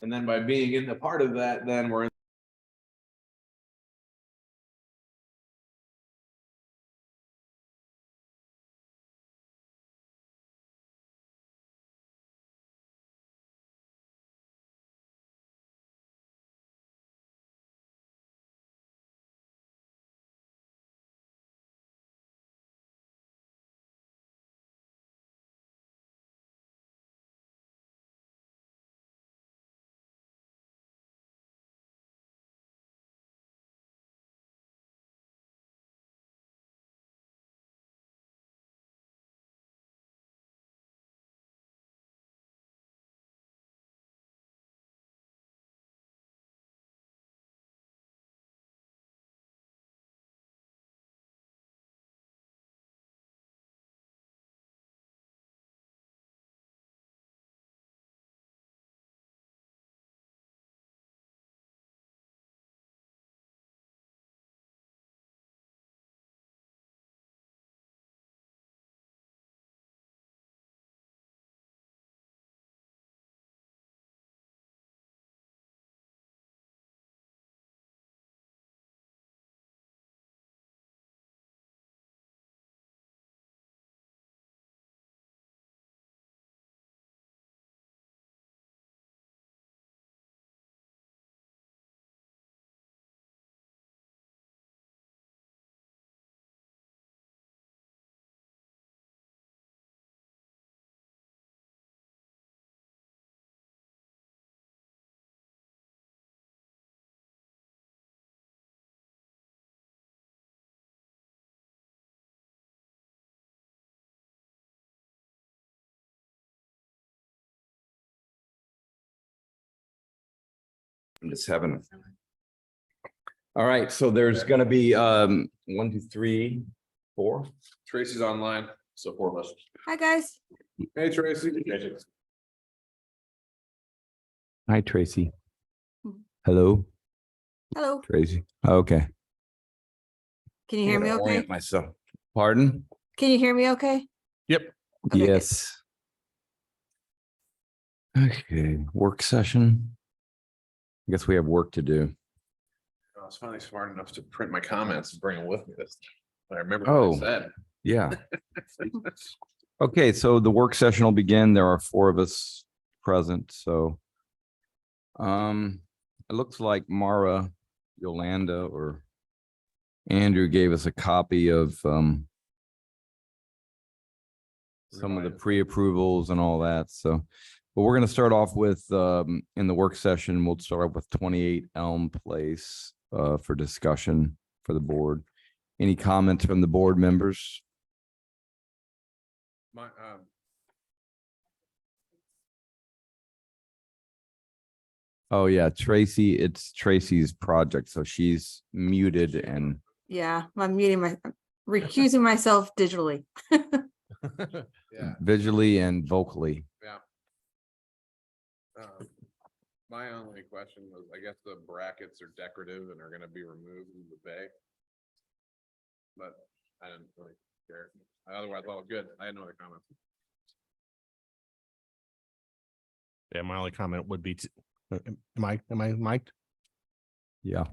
And then by being in the part of that, then we're in. I'm just having. All right, so there's gonna be 1, 2, 3, 4. Tracy's online, so 4 of us. Hi, guys. Hey, Tracy. Hi, Tracy. Mhm. Hello, Hello. Tracy. Okay. Can you hear me okay? Orient myself. Pardon? Can you hear me okay? Yep. Okay, good. Yes. Okay, work session. I guess we have work to do. I was finally smart enough to print my comments and bring them with me this time. I remember Oh. what I said. Yeah. Okay, so the work session will begin. There are 4 of us present, so. It looks like Mara, Yolanda, or Andrew gave us a copy of some of the pre-approvals and all that, so. But we're gonna start off with, in the work session, we'll start off with 28 Elm Place, for discussion for the board. Any comments from the board members? My, Oh, yeah, Tracy, it's Tracy's project, so she's muted and, Yeah, I'm recusing myself digitally. yeah. visually and vocally. My only question was, I guess the brackets are decorative and are gonna be removed in the bay. But I didn't really care. Otherwise, all good. I had no other comments. Yeah, my only comment would be, am I mic'd? Yeah.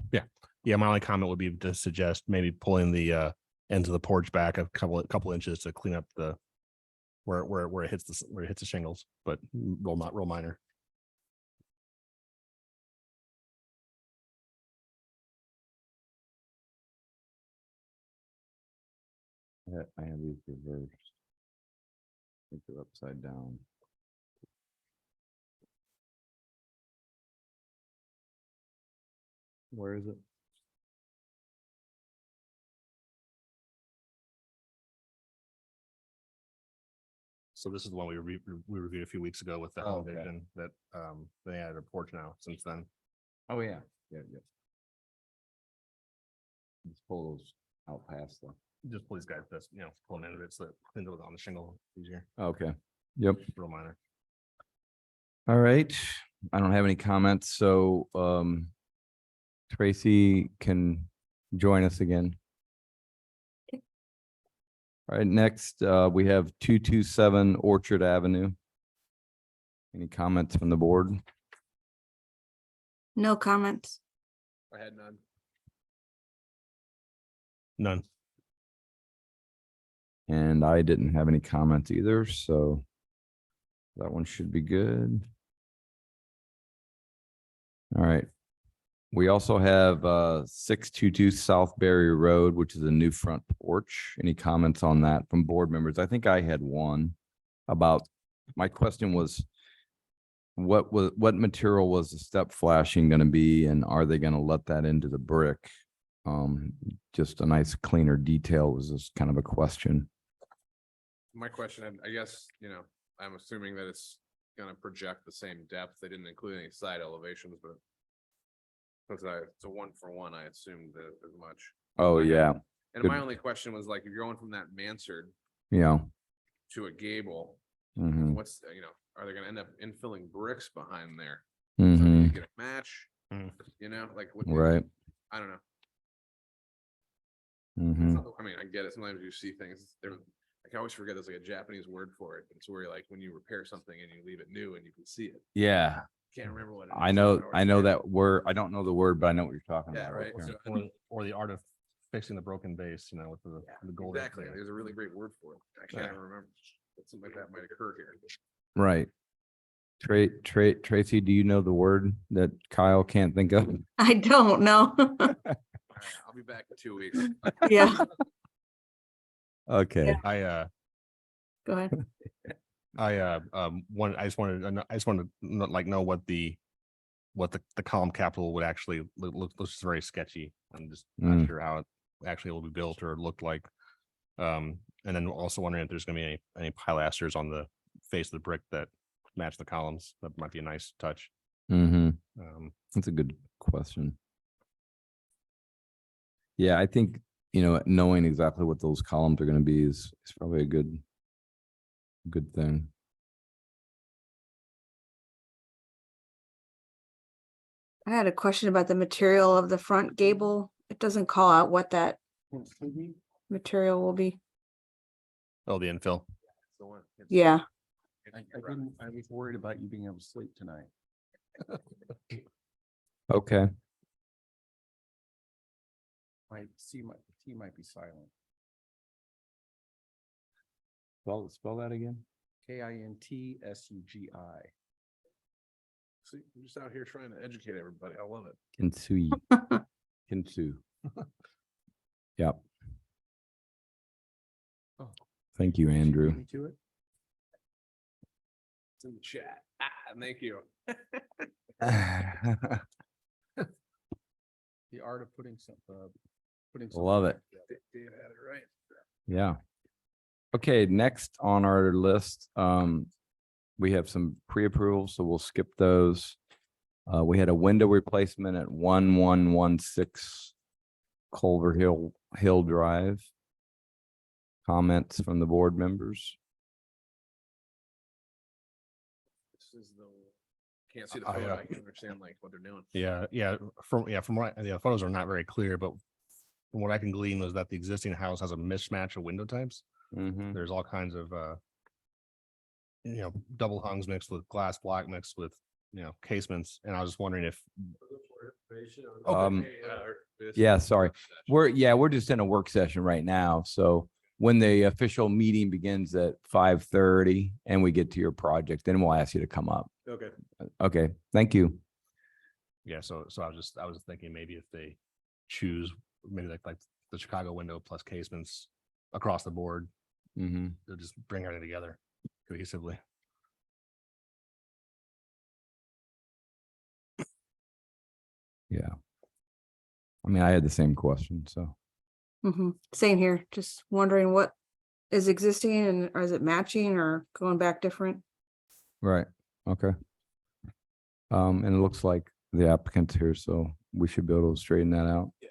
Yeah, my only comment would be to suggest maybe pulling the ends of the porch back a couple inches to clean up the where it hits the shingles, but real minor. I have these reversed. I think they're upside down. Where is it? So this is the one we reviewed a few weeks ago with the Oh, home okay. vision that they added a porch now since then. Oh, yeah, yeah. Let's pull those out past them. Just please guys, this, pulling into it so that cleans it on the shingle easier, Okay, yep. real minor. All right. I don't have any comments, so Tracy can join us again. All right, next we have 227 Orchard Avenue. Any comments from the board? No comments. I had none. None. And I didn't have any comments either, so that one should be good. All right. We also have 622 South Berry Road, which is a new front porch. Any comments on that from board members? I think I had one about, my question was, what material was the step flashing going to be, and are they going to let that into the brick? Just a nice cleaner detail was just kind of a question. My question, I guess, I'm assuming that it's gonna project the same depth. They didn't include any side elevations, but because it's a 1-for-1, I assumed that as much. Oh, Okay. yeah, And Good. my only question was like, if you're going from that mansard yeah. to a gable, Mm-hmm. what's, are they gonna end up infilling bricks behind there? So do Mm-hmm. you get a match? Mm. Like what? Right. I don't know. Mm-hmm. I mean, I get it. Sometimes you see things there. I always forget there's like a Japanese word for it. It's where like when you repair something and you leave it new and you can see it. Yeah, Can't remember what it I is. know always forget. that word. I don't know the word, but I know what you're talking Yeah, about. right. there. So- Or the art of fixing the broken base, with the gold. Exactly. There's a really great word for it. I can't Yeah. even remember. But something like that might occur here. Right. Tracy, do you know the word that Kyle can't think of? I don't know. All right, I'll be back in 2 weeks. Yeah, Okay. go ahead. I just wanted to know what the column capital would actually looks very sketchy. I'm just not sure how it actually will be built or looked like. And then also wondering if there's gonna be any pilasters on the face of the brick that match the columns. That might be a nice touch. Mm-hmm. Um, That's a good question. Yeah, I think, knowing exactly what those columns are going to be is probably a good thing. I had a question about the material of the front gable. It doesn't call out what that material will be. Oh, the infill. The one. It's- Yeah, I was worried about you being able to sleep tonight. Okay. My T might be silent. Spell that again. KINTSUGI. See, I'm just out here trying to educate everybody. I love it. Kinsui. Kinsu. Yep. Oh. Thank you, Andrew. Me to it? It's in the chat. Thank you. The art of putting some. Love it. Dave had it right. Yeah. Okay, next on our list, we have some pre-approval, so we'll skip those. We had a window replacement at 1116 Culver Hill Drive. Comments from the board members? This is the, can't see the I, photo. uh, I can understand like what they're doing. From what the photos are not very clear, but from what I can glean was that the existing house has a mismatch of window types. Mm-hmm. There's all kinds of double hungs mixed with glass block mixed with casements, and I was just wondering if Yeah, sorry. We're just in a work session right now, so when the official meeting begins at 5:30 and we get to your project, then we'll ask you to come up. Okay. Okay, thank you. so I was thinking maybe if they choose maybe like the Chicago window plus casements across the board, Mm-hmm. they'll just bring everything together cohesively. Yeah. I mean, I had the same question, so. same here. Just wondering what is existing and or is it matching or going back different? Right, okay. And it looks like the applicant's here, so we should be able to straighten that out. Yeah.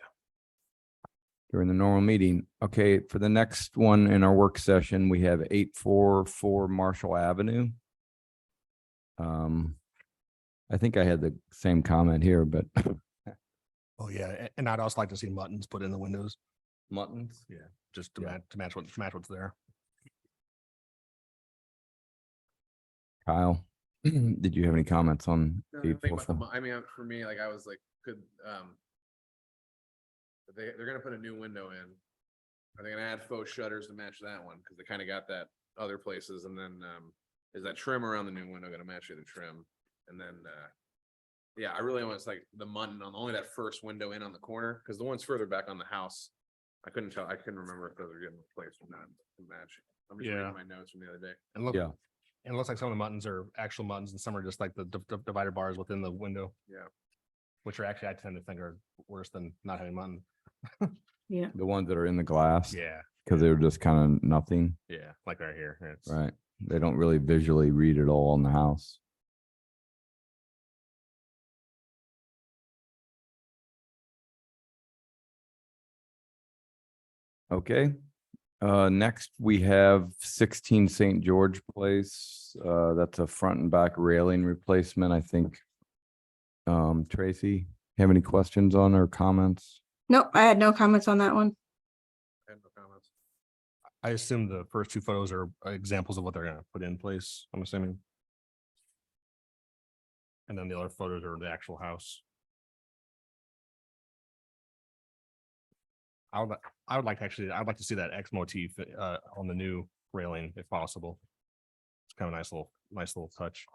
During the normal meeting. Okay, for the next one in our work session, we have 844 Marshall Avenue. I think I had the same comment here, but Oh yeah, and I'd also like to see muttons put in the windows. Muttons? Yeah, just to Yeah. match what's there. Kyle, Did you have any comments on No, the thing about the 844? mo- I mean, for me, like, I was like, could, they're gonna put a new window in. Are they gonna add faux shutters to match that one? Cause they kind of got that other places, and then, is that trim around the new window gonna match the trim? And then, yeah, I really almost like the Mutton on only that first window in on the corner, cause the ones further back on the house, I couldn't tell, I couldn't remember if those are getting replaced or not to match. I'm just Yeah. reading my notes from the other day. And look, Yeah. and it looks like some of the muttons are actual muttons and some are just like the divider bars within the window. Yeah. Which are actually, I tend to think are worse than not having mutton. Yeah. The ones that are in the glass? Yeah, Because they were just kind of nothing, yeah, like right here. It's right? They don't really visually read it all in the house. Okay, next we have 16 St. George Place. That's a front and back railing replacement, I think. Tracy, have any questions on or comments? Nope, I had no comments on that one. I have no comments. I assume the first two photos are examples of what they're gonna put in place, I'm assuming. And then the other photos are the actual house. I would like to actually, I'd like to see that X motif on the new railing if possible. It's kind of a nice little touch.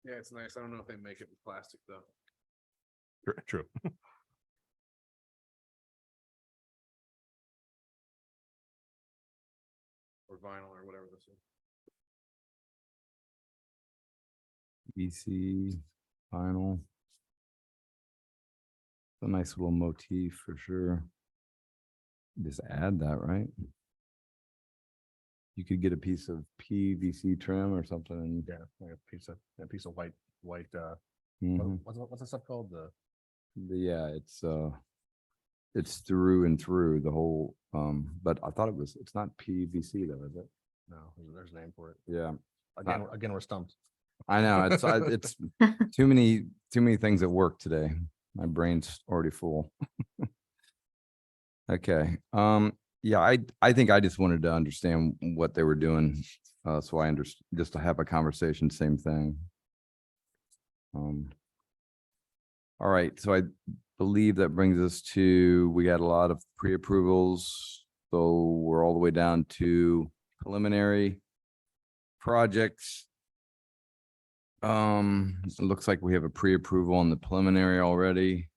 Yeah, it's nice. I don't know if they make it with plastic though. True. Or vinyl or whatever this is. EC, vinyl. A nice little motif for sure. Just add that, right? You could get a piece of PVC trim or something. And Yeah, like a piece of white, Mhm. what's that stuff called? Yeah, it's through and through the whole, but I thought it's not PVC though, is it? No, there's a name for it. Yeah, Again, we're stumped. I know, it's too many things at work today. My brain's already full. Okay, yeah, I think I just wanted to understand what they were doing. So I understand, just to have a conversation, same thing. All right, so I believe that brings us to, we got a lot of pre-approvals. So we're all the way down to preliminary projects. It looks like we have a pre-approval on the preliminary already.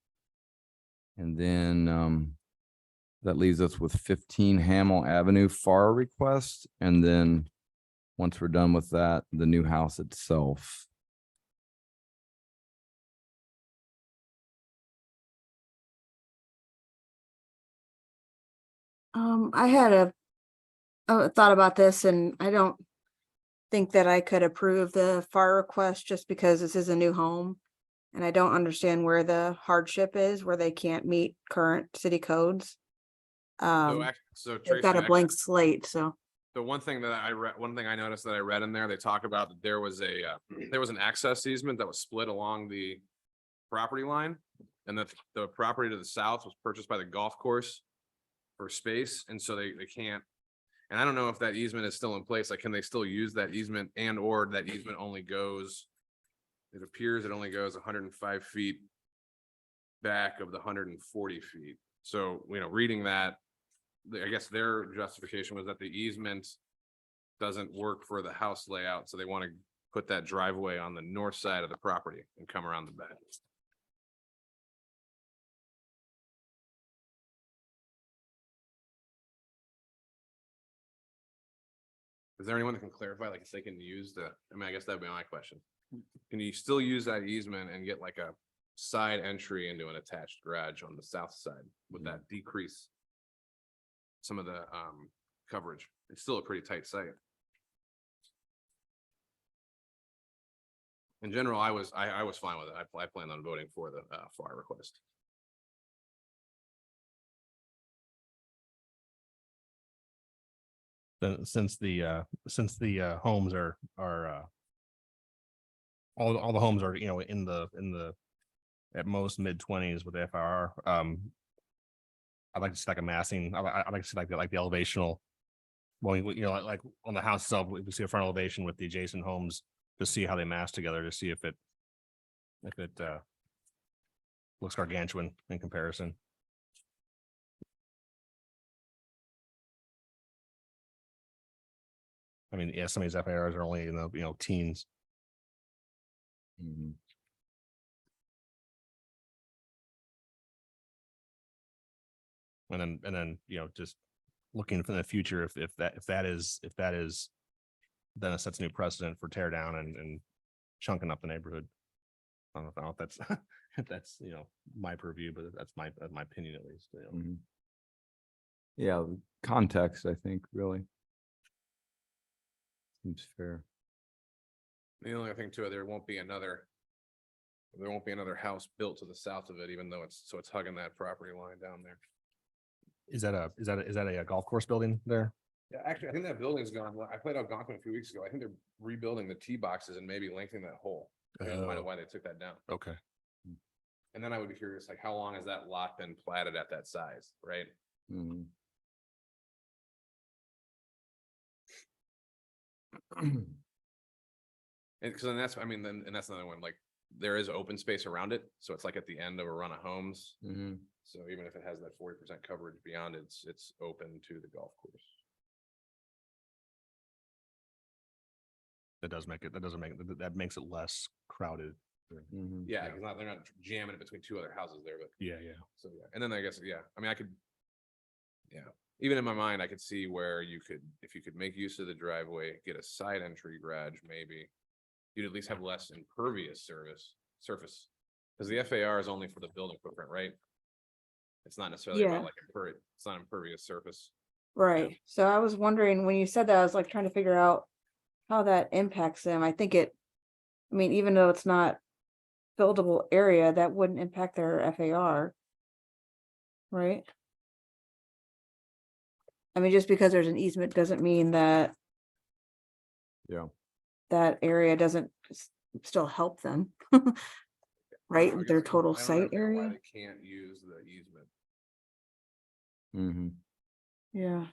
And then, that leaves us with 15 Hamel Avenue FAR request. And then once we're done with that, the new house itself. I had a thought about this and I don't think that I could approve the FAR request just because this is a new home. And I don't understand where the hardship is, where they can't meet current city codes. So They've Tracy, got a blank slate, so. the one thing that I read, one thing I noticed that I read in there, they talk about that there was an access easement that was split along the property line. And that the property to the south was purchased by the golf course for space, and so they can't. And I don't know if that easement is still in place, like, can they still use that easement, and or that easement only goes, it appears it only goes 105 feet back of the 140 feet. So, reading that, I guess their justification was that the easement doesn't work for the house layout, so they want to put that driveway on the north side of the property and come around the back. Is there anyone that can clarify, like, if they can use I guess that'd be my question. Can you still use that easement and get like a side entry into an attached garage on the south side? Would that decrease some of the coverage? It's still a pretty tight site. In general, I was fine with it. I planned on voting for the FAR request. Then since the homes are all the homes are, in the at most mid-20s with the FIR. I'd like to see like a massing, I'd like to see like the elevational Well, you know, like on the house itself, we see a front elevation with the adjacent homes to see how they mass together, to see if it looks gargantuan in comparison. I mean, yeah, some of these FARs are only in the, teens. Mhm. And then, just looking for the future, if that is, then it sets a new precedent for tear down and chunking up the neighborhood. I don't know if that's, if that's, my purview, but that's my opinion at least. Mhm. Yeah, context, I think, really. Seems fair. The only thing too, there won't be another house built to the south of it, even though it's hugging that property line down there. Is that a golf course building there? Yeah, actually, I think that building's gone. I played Algonquin a few weeks ago. I think they're rebuilding the tee boxes and maybe lengthening that hole. I don't know Oh. why they took that down. Okay. And then I would be curious, like, how long has that lot been platted at that size, right? Mhm. And because then that's, I mean, then, and that's another one, like, there is open space around it, so it's like at the end of a run of homes. Mhm. So even if it has that 40% coverage beyond it, it's open to the golf course. That makes it less crowded. Mhm. Yeah, Yeah. because they're not jamming it between two other houses there, but Yeah. so, yeah. And then I guess, yeah, I mean, even in my mind, I could see where if you could make use of the driveway, get a side entry garage, maybe. You'd at least have less impervious surface. Because the FAR is only for the building footprint, right? It's not necessarily Yeah. about like it's not impervious surface. Right. So I was wondering, when you said that, I was like trying to figure out how that impacts them. I mean, even though it's not buildable area, that wouldn't impact their FAR. Right? I mean, just because there's an easement doesn't mean that Yeah. that area doesn't still help them. Right? I With their guess total I don't site understand why area. They can't use the easement. Mhm. Yeah.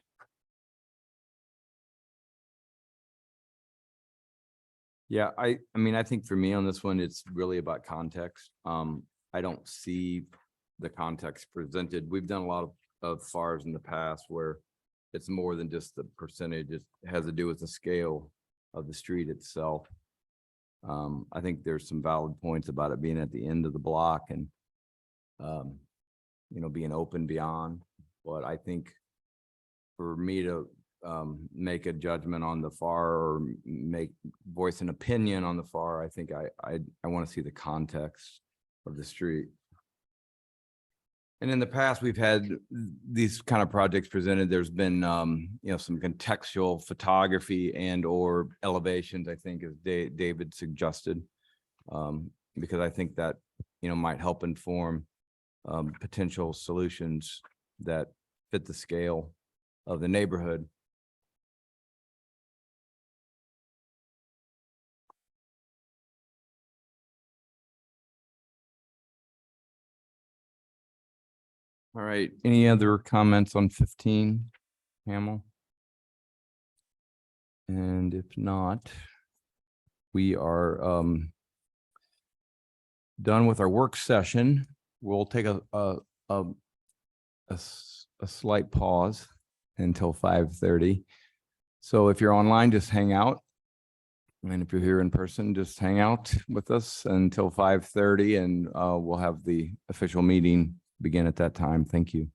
Yeah, I mean, I think for me on this one, it's really about context. I don't see the context presented. We've done a lot of FARs in the past where it's more than just the percentage. It has to do with the scale of the street itself. I think there's some valid points about it being at the end of the block and being open beyond. But I think for me to make a judgment on the FAR or voice an opinion on the FAR, I think I want to see the context of the street. And in the past, we've had these kind of projects presented. There's been, some contextual photography and or elevations, I think, as David suggested. Because I think that, might help inform potential solutions that fit the scale of the neighborhood. All right, any other comments on 15, Hamel? And if not, we are done with our work session. We'll take a slight pause until 5:30. So if you're online, just hang out. And if you're here in person, just hang out with us until 5:30 and we'll have the official meeting begin at that time. Thank you.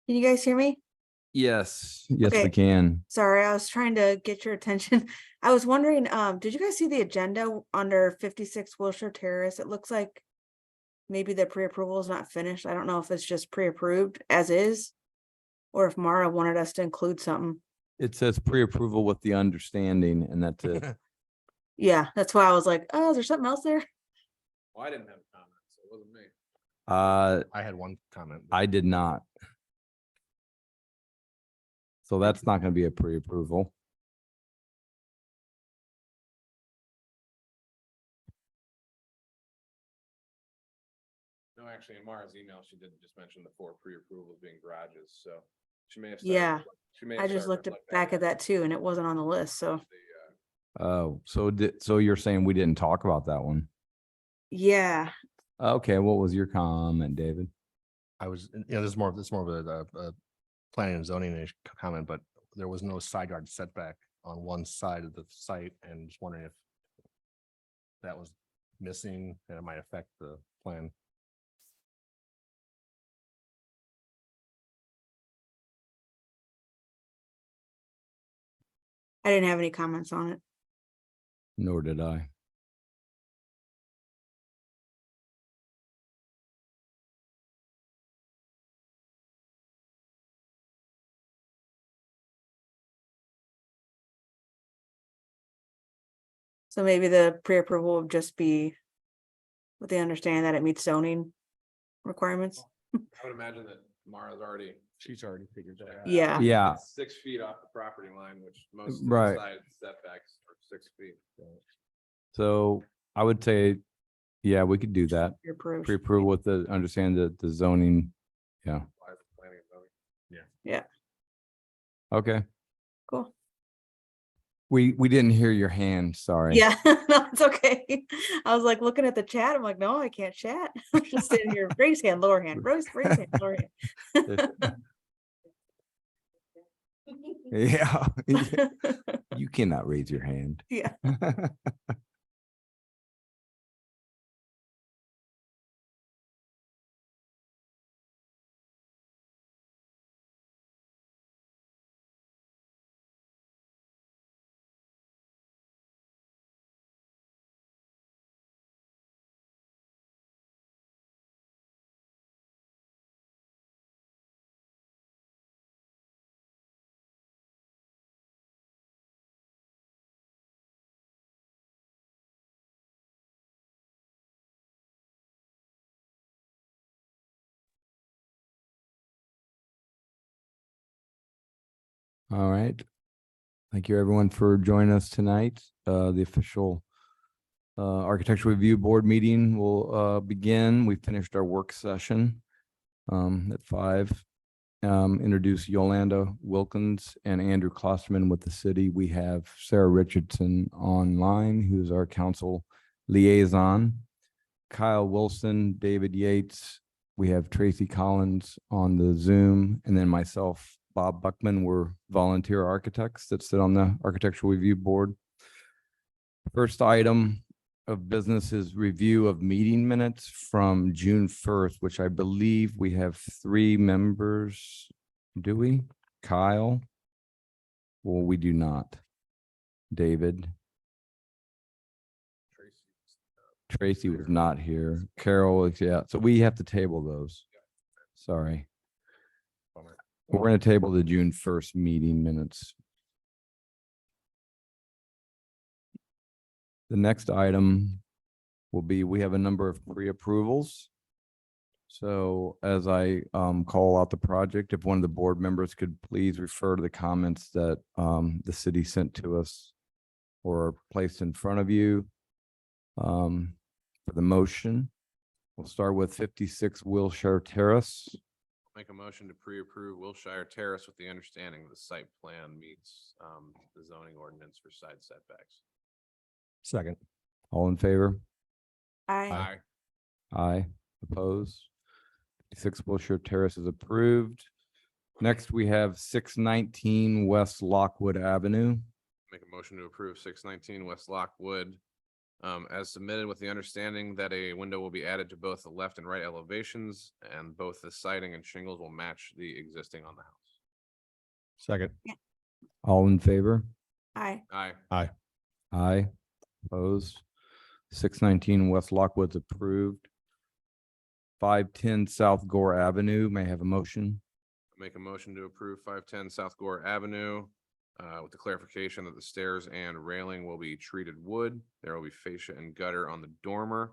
Can you guys hear me? Yes, yes, we Okay. can. Sorry, I was trying to get your attention. I was wondering, did you guys see the agenda under 56 Wilshire Terrace? It looks like maybe the pre-approval is not finished. I don't know if it's just pre-approved as is, or if Mara wanted us to include something. It says pre-approval with the understanding, and that's it. Yeah, that's why I was like, oh, is there something else there? Well, I didn't have a comment, so it wasn't me. I had one comment. I did not. So that's not gonna be a pre-approval. No, actually, in Mara's email, she did just mention the 4 pre-approvals being garages, so she may have. Yeah, She may I have just started looked like back at that too, and it wasn't on the list, so, Oh, so you're saying we didn't talk about that one? yeah. Okay, what was your comment, David? I was, this is more of a planning and zoning comment, but there was no side yard setback on one side of the site, and just wondering if that was missing and it might affect the plan. I didn't have any comments on it. Nor did I. So maybe the pre-approval would just be with the understanding that it meets zoning requirements. I would imagine that Mara's already. She's already figured that out. Yeah. Yeah. It's 6 feet off the property line, which most of the Right. side setbacks are 6 feet. So I would say, yeah, we could do that. You're approved. Pre-approval with the understand the zoning. Yeah. Why is the planning and zoning? Okay. Cool. We didn't hear your hand. Sorry. Yeah, no, it's okay. I was like looking at the chat. I'm like, no, I can't chat. I'm just sitting here, raise hand, lower hand, raise hand, lower hand. Yeah. You cannot raise your hand. Yeah. All right. Thank you, everyone, for joining us tonight. The official Architectural Review Board meeting will begin. We finished our work session at 5. Introduce Yolanda Wilkins and Andrew Klosterman with the city. We have Sarah Richardson online, who's our council liaison. Kyle Wilson, David Yates. We have Tracy Collins on the Zoom, and then myself, Bob Buckman. We're volunteer architects that sit on the Architectural Review Board. First item of business is review of meeting minutes from June 1st, which I believe we have 3 members. Do we? Kyle? Well, we do not. David? Tracy was not here. Carol, yeah. So we have to table those. Sorry. We're going to table the June 1st meeting minutes. The next item will be, we have a number of pre-approvals. So as I call out the project, if one of the board members could please refer to the comments that the city sent to us or placed in front of you for the motion. We'll start with 56 Wilshire Terrace. Make a motion to pre-approve Wilshire Terrace with the understanding the site plan meets the zoning ordinance for side setbacks. Second. All in favor? I, Aye. Opposed? 56 Wilshire Terrace is approved. Next, we have 619 West Lockwood Avenue. Make a motion to approve 619 West Lockwood as submitted with the understanding that a window will be added to both the left and right elevations and both the siding and shingles will match the existing on the house. Second. All in favor? Aye. Aye. Aye. Opposed? 619 West Lockwood's approved. 510 South Gore Avenue, may I have a motion? Make a motion to approve 510 South Gore Avenue with the clarification that the stairs and railing will be treated wood. There will be fascia and gutter on the dormer,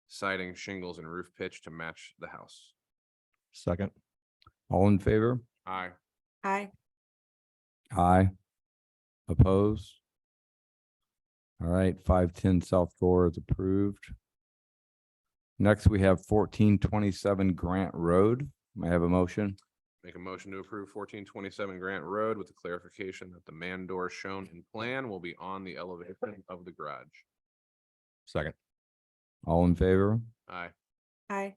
siding, shingles, and roof pitch to match the house. Second. All in favor? Aye. Aye. Aye. Opposed? All right, 510 South Gore is approved. Next, we have 1427 Grant Road. May I have a motion? Make a motion to approve 1427 Grant Road with the clarification that the man door shown in plan will be on the elevation of the garage. Second. All in favor? Aye. Aye.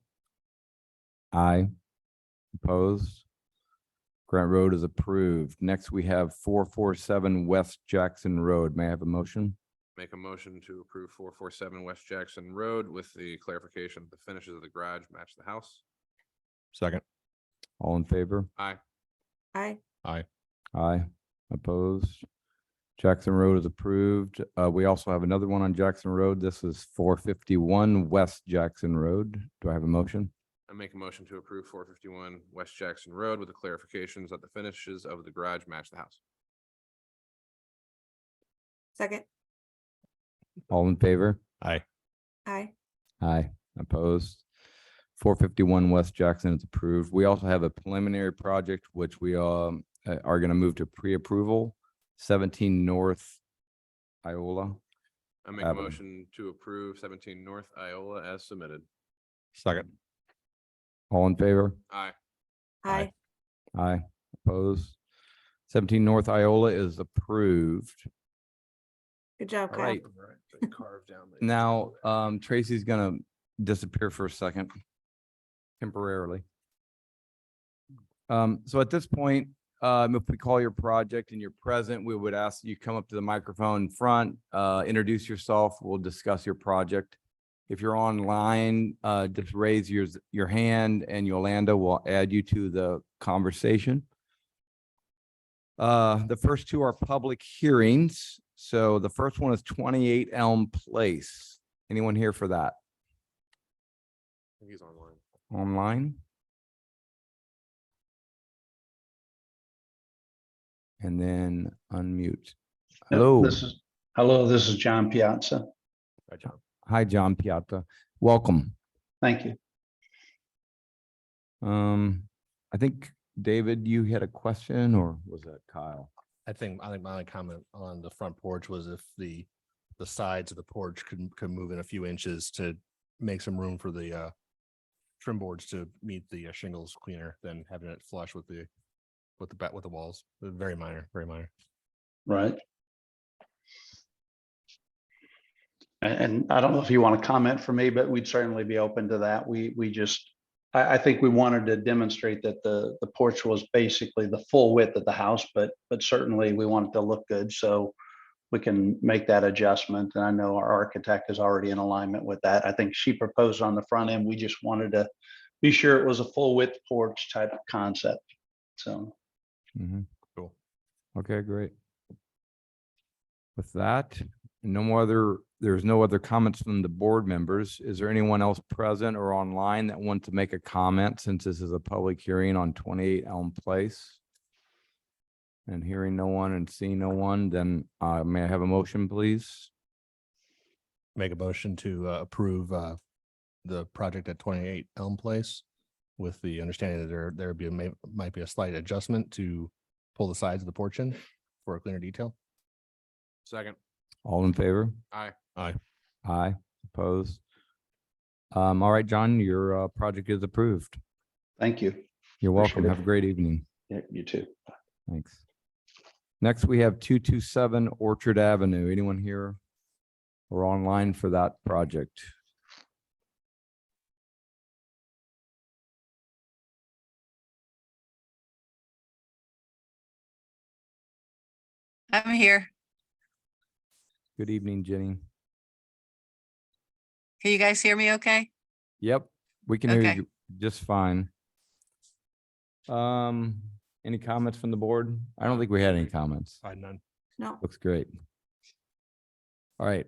Aye. Opposed? Grant Road is approved. Next, we have 447 West Jackson Road. May I have a motion? Make a motion to approve 447 West Jackson Road with the clarification that the finishes of the garage match the house. Second. All in favor? Aye. Aye. Aye. Opposed? Jackson Road is approved. We also have another one on Jackson Road. This is 451 West Jackson Road. Do I have a motion? I make a motion to approve 451 West Jackson Road with the clarifications that the finishes of the garage match the house. Second. All in favor? Aye. Aye. Opposed? 451 West Jackson is approved. We also have a preliminary project, which we are going to move to pre-approval, 17 North Iola. I make a Avenue. motion to approve 17 North Iola as submitted. Second. All in favor? Aye. Aye. Aye. Opposed? 17 North Iola is approved. Good job, All Kyle. right. Carved down. Now, Tracy's gonna disappear for a second temporarily. So at this point, if we call your project and you're present, we would ask you come up to the microphone in front, introduce yourself. We'll discuss your project. If you're online, just raise your hand and Yolanda will add you to the conversation. The first two are public hearings. So the first one is 28 Elm Place. Anyone here for that? He's online. Online? And then unmute. Yep, Hello. This is John Piazza. Hi, John. Hi, John Piatta. Welcome. Thank you. I think, David, you had a question or was that Kyle? I think my only comment on the front porch was if the sides of the porch could move in a few inches to make some room for the trim boards to meet the shingles cleaner than having it flush with the walls. Very minor, very minor. Right. And I don't know if you want to comment for me, but we'd certainly be open to that. I think we wanted to demonstrate that the porch was basically the full width of the house, but certainly we want it to look good. So we can make that adjustment. And I know our architect is already in alignment with that. I think she proposed on the front end. We just wanted to be sure it was a full width porch type of concept. So. Mhm. Cool. Okay, great. With that, there's no other comments from the board members. Is there anyone else present or online that wants to make a comment since this is a public hearing on 28 Elm Place? And hearing no one and seeing no one, then may I have a motion, please? Make a motion to approve the project at 28 Elm Place with the understanding that there might be a slight adjustment to pull the sides of the porch in for a cleaner detail. Second. All in favor? Aye. Aye. Opposed? All right, John, your project is approved. Thank you. You're welcome. Appreciate it. Have a great evening. Yeah, you too. Thanks. Next, we have 227 Orchard Avenue. Anyone here or online for that project? I'm here. Good evening, Jenny. Can you guys hear me okay? Yep, we can hear Okay. you just fine. Any comments from the board? I don't think we had any comments. I none. No, Looks great. All right.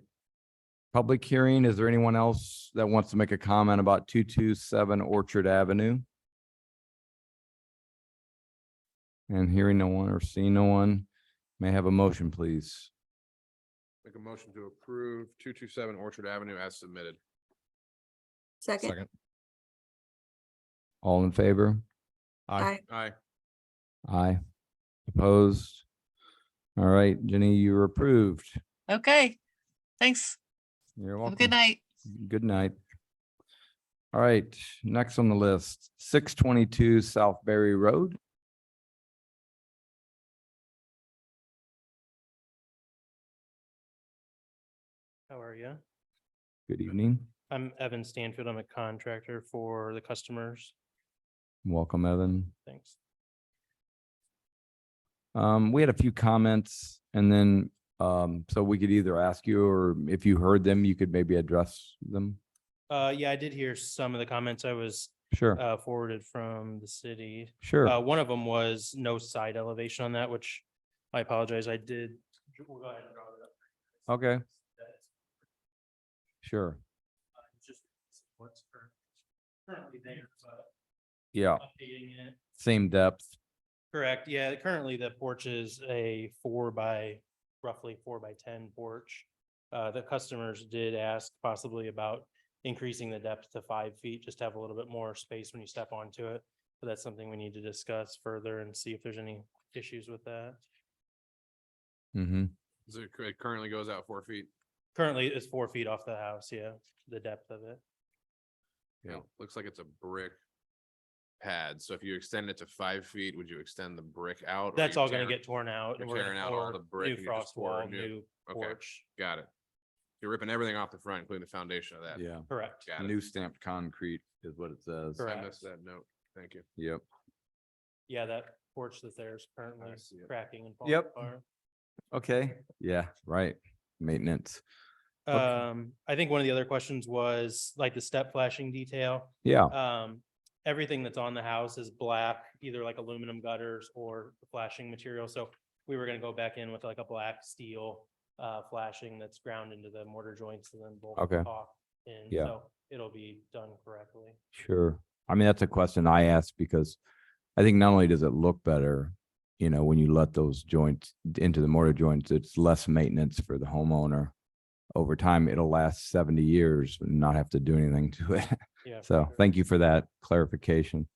Public hearing, is there anyone else that wants to make a comment about 227 Orchard Avenue? And hearing no one or seeing no one, may I have a motion, please? Make a motion to approve 227 Orchard Avenue as submitted. second, Second. All in favor? I, Aye. Aye. Opposed? All right, Jenny, you're approved. Okay, thanks. You're Have a welcome. good night. Good night. All right, next on the list, 622 South Berry Road. How are you? Good evening. I'm Evan Stanfield. I'm a contractor for the customers. Welcome, Evan. Thanks. We had a few comments and then, so we could either ask you or if you heard them, you could maybe address them. Yeah, I did hear some of the comments I was Sure, forwarded from the city. sure. One of them was no side elevation on that, which I apologize. I did. We'll go ahead and draw it up. Okay, sure. Just what's currently there, but Yeah, updating it. same depth. Correct. Yeah, currently the porch is a roughly 4x10 porch. The customers did ask possibly about increasing the depth to 5 feet, just to have a little bit more space when you step onto it. But that's something we need to discuss further and see if there's any issues with that. Mm-hmm. So it currently goes out 4 feet. Currently it's 4 feet off the house. Yeah, the depth of it. Yeah, looks like it's a brick pad. So if you extend it to 5 feet, would you extend the brick out? or That's you all gonna tear- get torn out. you're and we're gonna tearing out all pour the brick New and you just frost pour a wall, new- new Okay. porch. Got it. You're ripping everything off the front, including the foundation of that. Yeah, Correct. Got it. new stamped concrete is what it says. Correct. I missed that note. Thank you. Yep. Yeah, that porch that's there is currently I see it. cracking and falling Yep. apart. Okay, yeah, right. Maintenance. Okay. I think one of the other questions was like the step flashing detail. Yeah, Everything that's on the house is black, either like aluminum gutters or flashing material. So we were gonna go back in with like a black steel flashing that's ground into the mortar joints and then bolt Okay. off in. Yeah. So it'll be done correctly. sure. I mean, that's a question I asked because I think not only does it look better, when you let those joints into the mortar joints, it's less maintenance for the homeowner. Over time, it'll last 70 years and not have to do anything to it. Yeah. for So sure. thank you for that clarification.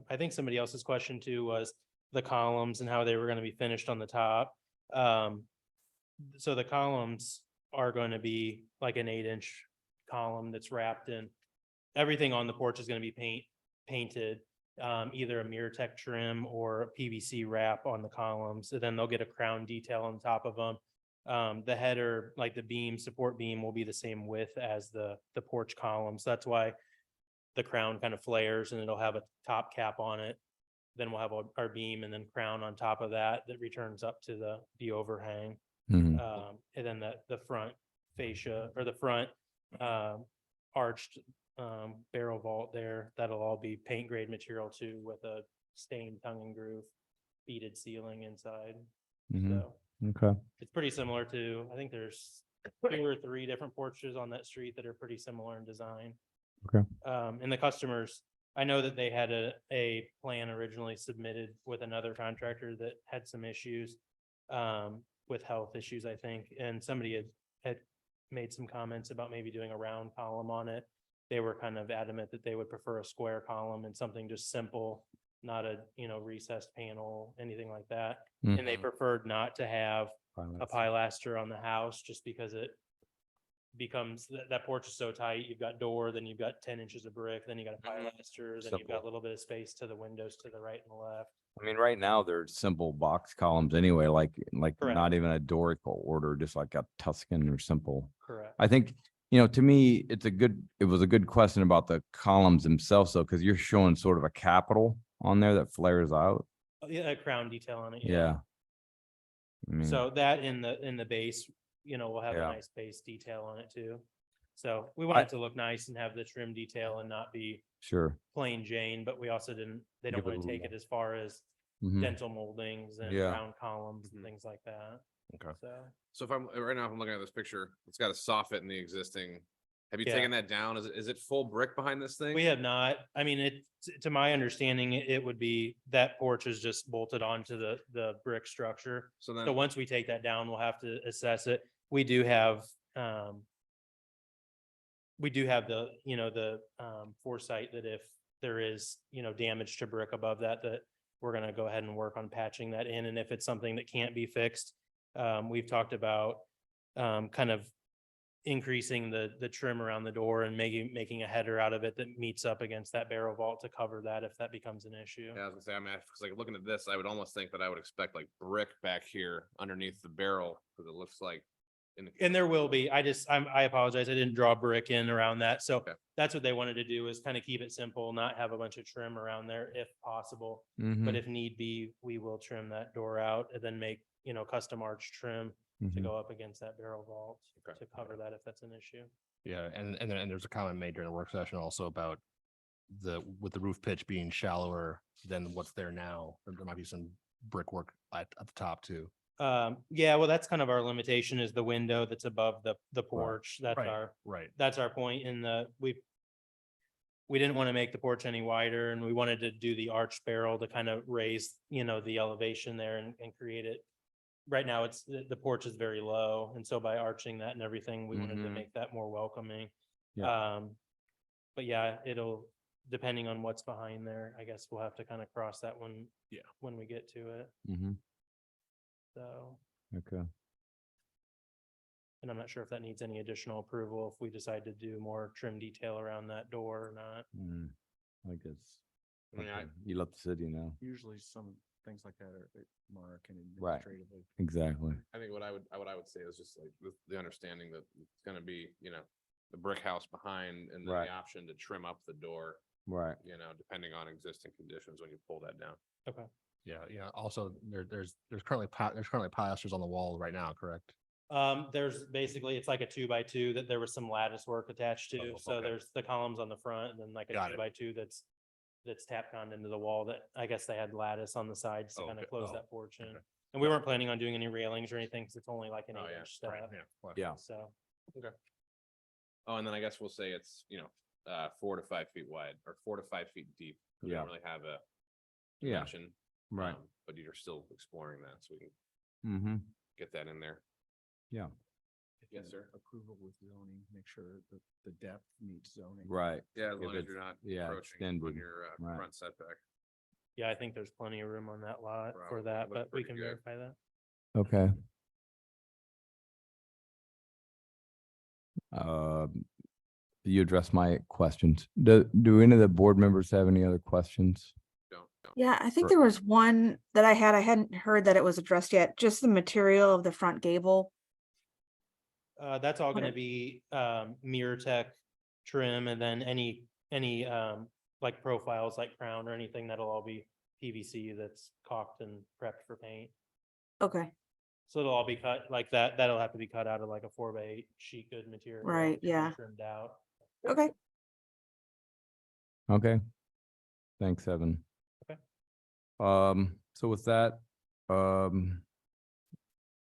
I think somebody else's question too was the columns and how they were gonna be finished on the top. So the columns are going to be like an 8-inch column that's wrapped in. Everything on the porch is gonna be painted, either a MiraTec trim or a PVC wrap on the columns, and then they'll get a crown detail on top of them. The header, like the beam, support beam will be the same width as the porch columns. That's why the crown kind of flares and it'll have a top cap on it. Then we'll have our beam and then crown on top of that returns up to the overhang. Mhm. And then the front fascia or the front arched barrel vault there, that'll all be paint grade material too with a stained tongue and groove beaded ceiling inside. Mhm. So Okay, it's pretty similar to, I think there's 2 or 3 different porches on that street that are pretty similar in design. Okay. And the customers, I know that they had a plan originally submitted with another contractor that had some issues with health issues, I think, and somebody had made some comments about maybe doing a round column on it. They were kind of adamant that they would prefer a square column and something just simple, not a, recessed panel, anything like that. And they Mhm. preferred not to have a Pilots. pilaster on the house just because it becomes, that porch is so tight. You've got door, then you've got 10 inches of brick, then you got a pilaster, then you've got Simple. a little bit of space to the windows to the right and the left. I mean, right now they're simple box columns anyway, like Correct. not even a Dorical order, just like a Tuscan or simple. Correct. I think, to me, it was a good question about the columns themselves, though, because you're showing sort of a capital on there that flares out. Yeah, a crown detail on it. Yeah. I mean, So that in the base, we'll have a Yeah. nice base detail on it too. So we want it to look nice and have the trim detail and not be Sure. plain Jane, but we also they don't Give it want a to take it little- as far as Mhm. dental moldings and Yeah. round columns and Mhm. things like that. Okay. So. So if I'm, right now, if I'm looking at this picture, it's got a soffit in the existing. Have you Yeah. taken that down? Is it full brick behind this thing? We have not, I mean, to my understanding, it would be, that porch is just bolted onto the brick structure. So So then, once we take that down, we'll have to assess it. We do have, the foresight that if there is, damage to brick above that, that we're gonna go ahead and work on patching that in. And if it's something that can't be fixed, we've talked about kind of increasing the trim around the door and making a header out of it that meets up against that barrel vault to cover that if that becomes an issue. yeah, I was gonna say, I'm because like looking at this, I would almost think that I would expect like brick back here underneath the barrel, because it looks like. And there will be, I apologize, I didn't draw brick in around that, so Okay. that's what they wanted to do, is kind of keep it simple, not have a bunch of trim around there if possible. Mhm. But if need be, we will trim that door out and then make, custom arch trim to Mhm. go up against that barrel vault Okay. to cover that if that's an issue. Yeah, and there's a comment made during the work session also about with the roof pitch being shallower than what's there now. There might be some brickwork at the top too. Yeah, well, that's kind of our limitation, is the window that's above the porch. That's Right. Right. that's our point in we didn't want to make the porch any wider, and we wanted to do the arch barrel to kind of raise, the elevation there and create it. Right now, the porch is very low, and so by arching that and everything, we wanted to Mhm. make that more welcoming. Yeah. But yeah, depending on what's behind there, I guess we'll have to kind of cross that one. Yeah. When we get to it, Mhm. so. Okay. And I'm not sure if that needs any additional approval, if we decide to do more trim detail around that door or not. I guess. I mean, I- You love the city now. Usually some things like that are Mark and Right. administratively. Exactly. I think what I would say is just like the understanding that it's gonna be, the brick house behind and then Right. the option to trim up the door, Right. depending on existing conditions when you pull that down. Yeah, yeah. Also, there's currently pilasters on the wall right now, correct? There's basically, it's like a 2x2 that there was some lattice work attached to. Oh, So okay. there's the columns on the front and then like a Got it. 2x2 that's tapped on into the wall that I guess they had lattice on the sides to Oh, kind of okay. close Oh, that porch in. okay. And we weren't planning on doing any railings or anything because it's only like an Oh, yeah. 8-inch Right, step. yeah. Well, Yeah. So, Oh, and then I guess we'll say it's, 4 to 5 feet wide or 4 to 5 feet deep. We Yeah. don't really have a Yeah. dimension. Right. But you're still exploring that, so we can Mm-hmm. get that in there. Yeah. Yes, sir. Approval with zoning, make sure that the depth meets zoning. Right. Yeah, as If long as it's- you're not yeah, encroaching on extended, your right. front setback. yeah, I think there's plenty of room on that lot for Probably. that, It looks but we pretty can good. verify that. Okay. You addressed my questions. Do any of the board members have any other questions? Don't. Yeah, I think Sure. there was one that I hadn't heard that it was addressed yet, just the material of the front gable. That's all gonna Okay. be MirrorTech trim, and then any like profiles like crown or anything, that'll all be PVC that's caulked and prepped for paint. Okay, So it'll all be cut like that. That'll have to be cut out of like a 4x8 sheet good material. Right, and yeah. Trimmed out. okay. Okay. Thanks, Evan. Okay. So with that, I'm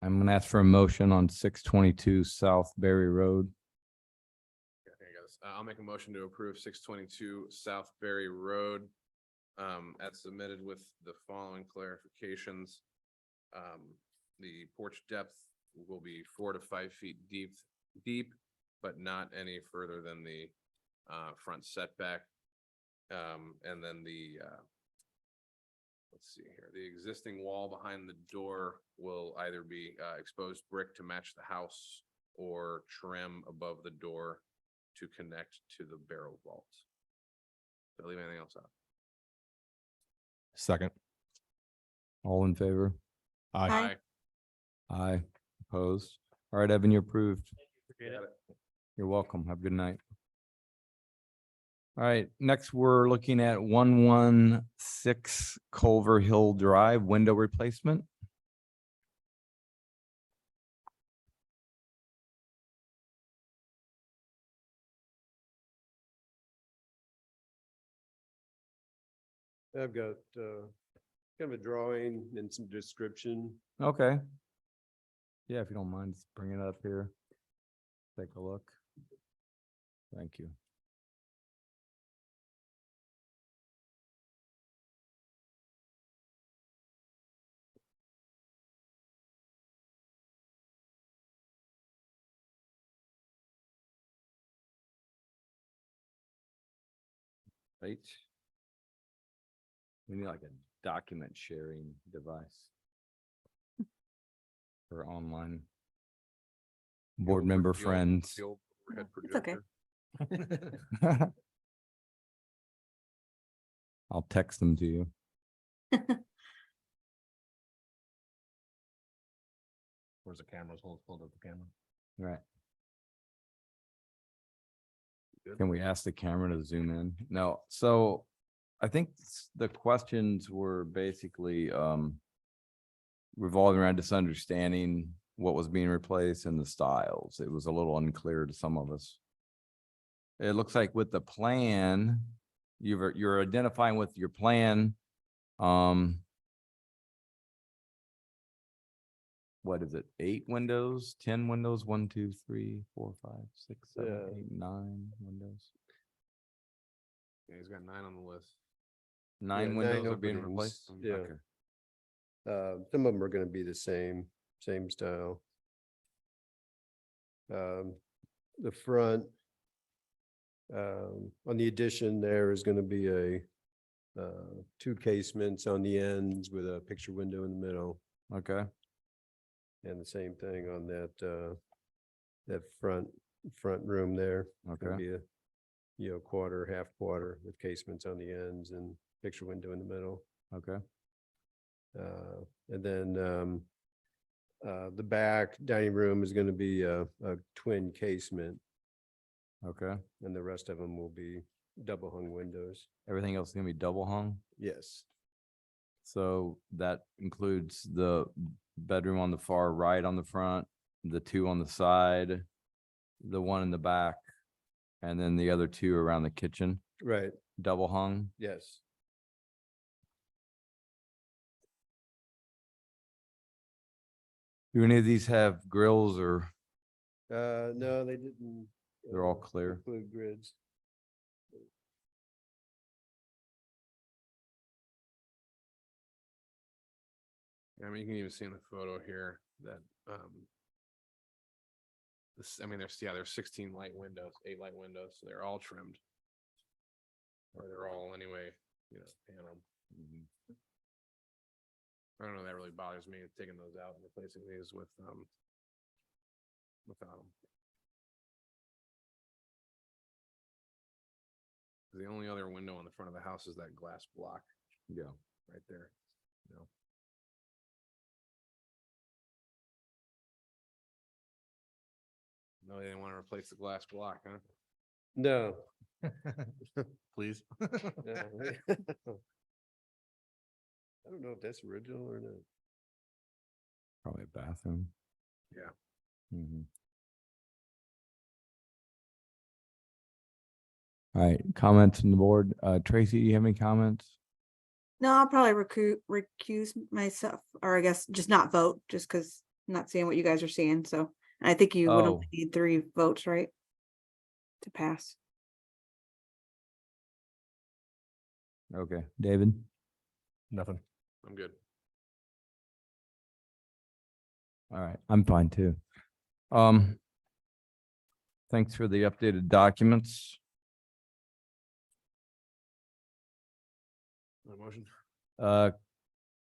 gonna ask for a motion on 622 South Berry Road. Okay, guys, I'll make a motion to approve 622 South Berry Road. As submitted with the following clarifications. The porch depth will be 4 to 5 feet deep, but not any further than the front setback. And then let's see here, the existing wall behind the door will either be exposed brick to match the house or trim above the door to connect to the barrel vault. Did I leave anything else out? Second. All in favor? Aye. Aye. Opposed? All right, Evan, you're approved. Appreciate it. Got it. You're welcome. Have a good night. All right, next we're looking at 116 Culver Hill Drive window replacement. I've got kind of a drawing and some description. Okay. Yeah, if you don't mind, just bring it up here. Take a look. Thank you. Right. We need like a document sharing device. For online. Board member friends. The old overhead It's okay. projector. I'll text them to you. Where's the cameras? Hold up the camera. Right. Can we ask the camera to zoom in? No, so I think the questions were basically revolving around just understanding what was being replaced and the styles. It was a little unclear to some of us. It looks like with the plan, you're identifying with your plan. What is it? 8 windows, 10 windows, 1, 2, 3, 4, 5, 6, 7, Yeah. 8, 9 windows. Yeah, he's got 9 on the list. 9 9 windows are being openings, replaced? yeah. Okay. Some of them are gonna be the same style. The front, on the addition, there is gonna be a 2 casements on the ends with a picture window in the middle. Okay, And the same thing on that front room there. Gonna okay, be a quarter, half quarter with casements on the ends and picture window in the middle. okay, And then the back dining room is gonna be a twin casement, okay. and the rest of them will be double hung windows. Everything else is gonna be double hung? Yes, So that includes the bedroom on the far right on the front, the 2 on the side, the 1 in the back, and then the other 2 around the kitchen, right, double hung? yes. Do any of these have grills or No, they didn't. they're all clear? Include grids. I mean, you can even see in the photo here that, there's 16 light windows, 8 light windows, so they're all trimmed. Or they're all anyway, panel. I don't know, that really bothers me, taking those out and replacing these with, without them. The only other window on the front of the house is that glass block Yeah. right there, No, they didn't want to replace the glass block, huh? No. Please. no. I don't know if that's original or not. Probably a bathroom. Yeah. Mhm. All right, comments from the board. Tracy, do you have any comments? No, I'll probably recuse myself, or I guess just not vote, just because I'm not seeing what you guys are seeing, so. And I think you would Oh. only need 3 votes, right? To pass. Okay, David? Nothing. I'm good. All right, I'm fine too. Thanks for the updated documents. Motion.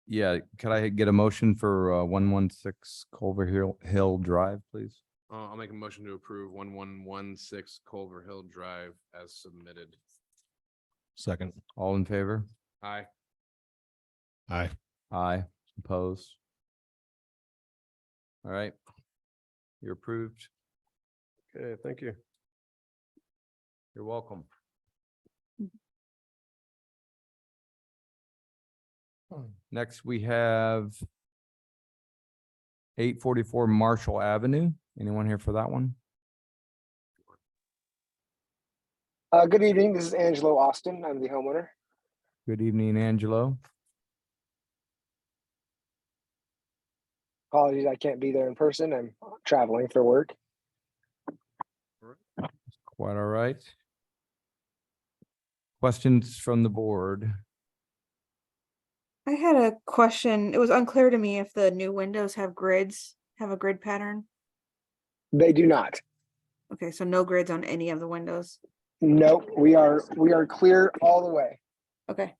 Yeah, could I get a motion for 116 Culver Hill Drive, please? I'll make a motion to approve 1116 Culver Hill Drive as submitted. Second. All in favor? Aye. Aye. Aye, opposed? All right. You're approved. Okay, thank you. You're welcome. Next, we have 844 Marshall Avenue. Anyone here for that one? Good evening. This is Angelo Austin. I'm the homeowner. Good evening, Angelo. Apologies, I can't be there in person. I'm traveling for work. Quite all right. Questions from the board? I had a question. It was unclear to me if the new windows have grids, have a grid pattern. They do not. Okay, so no grids on any of the windows. Nope, we are clear all the way. Okay.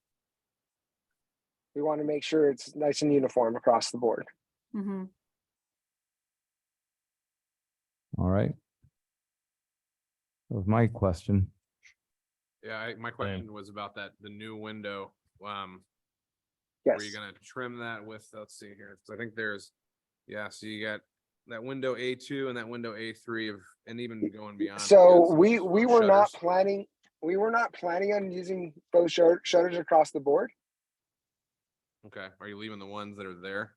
We want to make sure it's nice and uniform across the board. Mm-hmm. All right. That was my question. Yeah, my question was about that, the new window. Yes. Were you gonna trim that with, let's see here, so I think there's, yeah, so you got that window A2 and that window A3 of, and even going beyond. you got So some we were not shutters. planning on using those shutters across the board. Okay, are you leaving the ones that are there,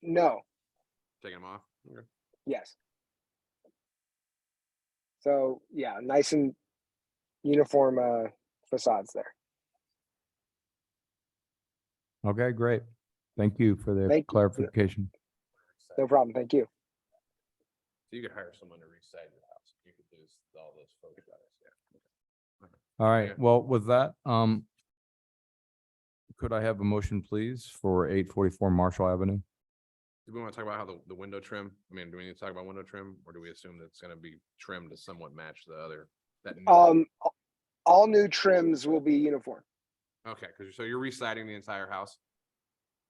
No, taking them off? Okay. yes. So yeah, nice and uniform facades there. Okay, great. Thank you for the Thank you. clarification. No problem. Thank you. So you could hire someone to reside your house, you could lose all those photo shutters, yeah. All right, Yeah. well, with that, could I have a motion, please, for 844 Marshall Avenue? Do we want to talk about how the window trim, I mean, do we need to talk about window trim, or do we assume that it's gonna be trimmed to somewhat match the other? That new- All new trims will be uniform. Okay, because so you're residing the entire house?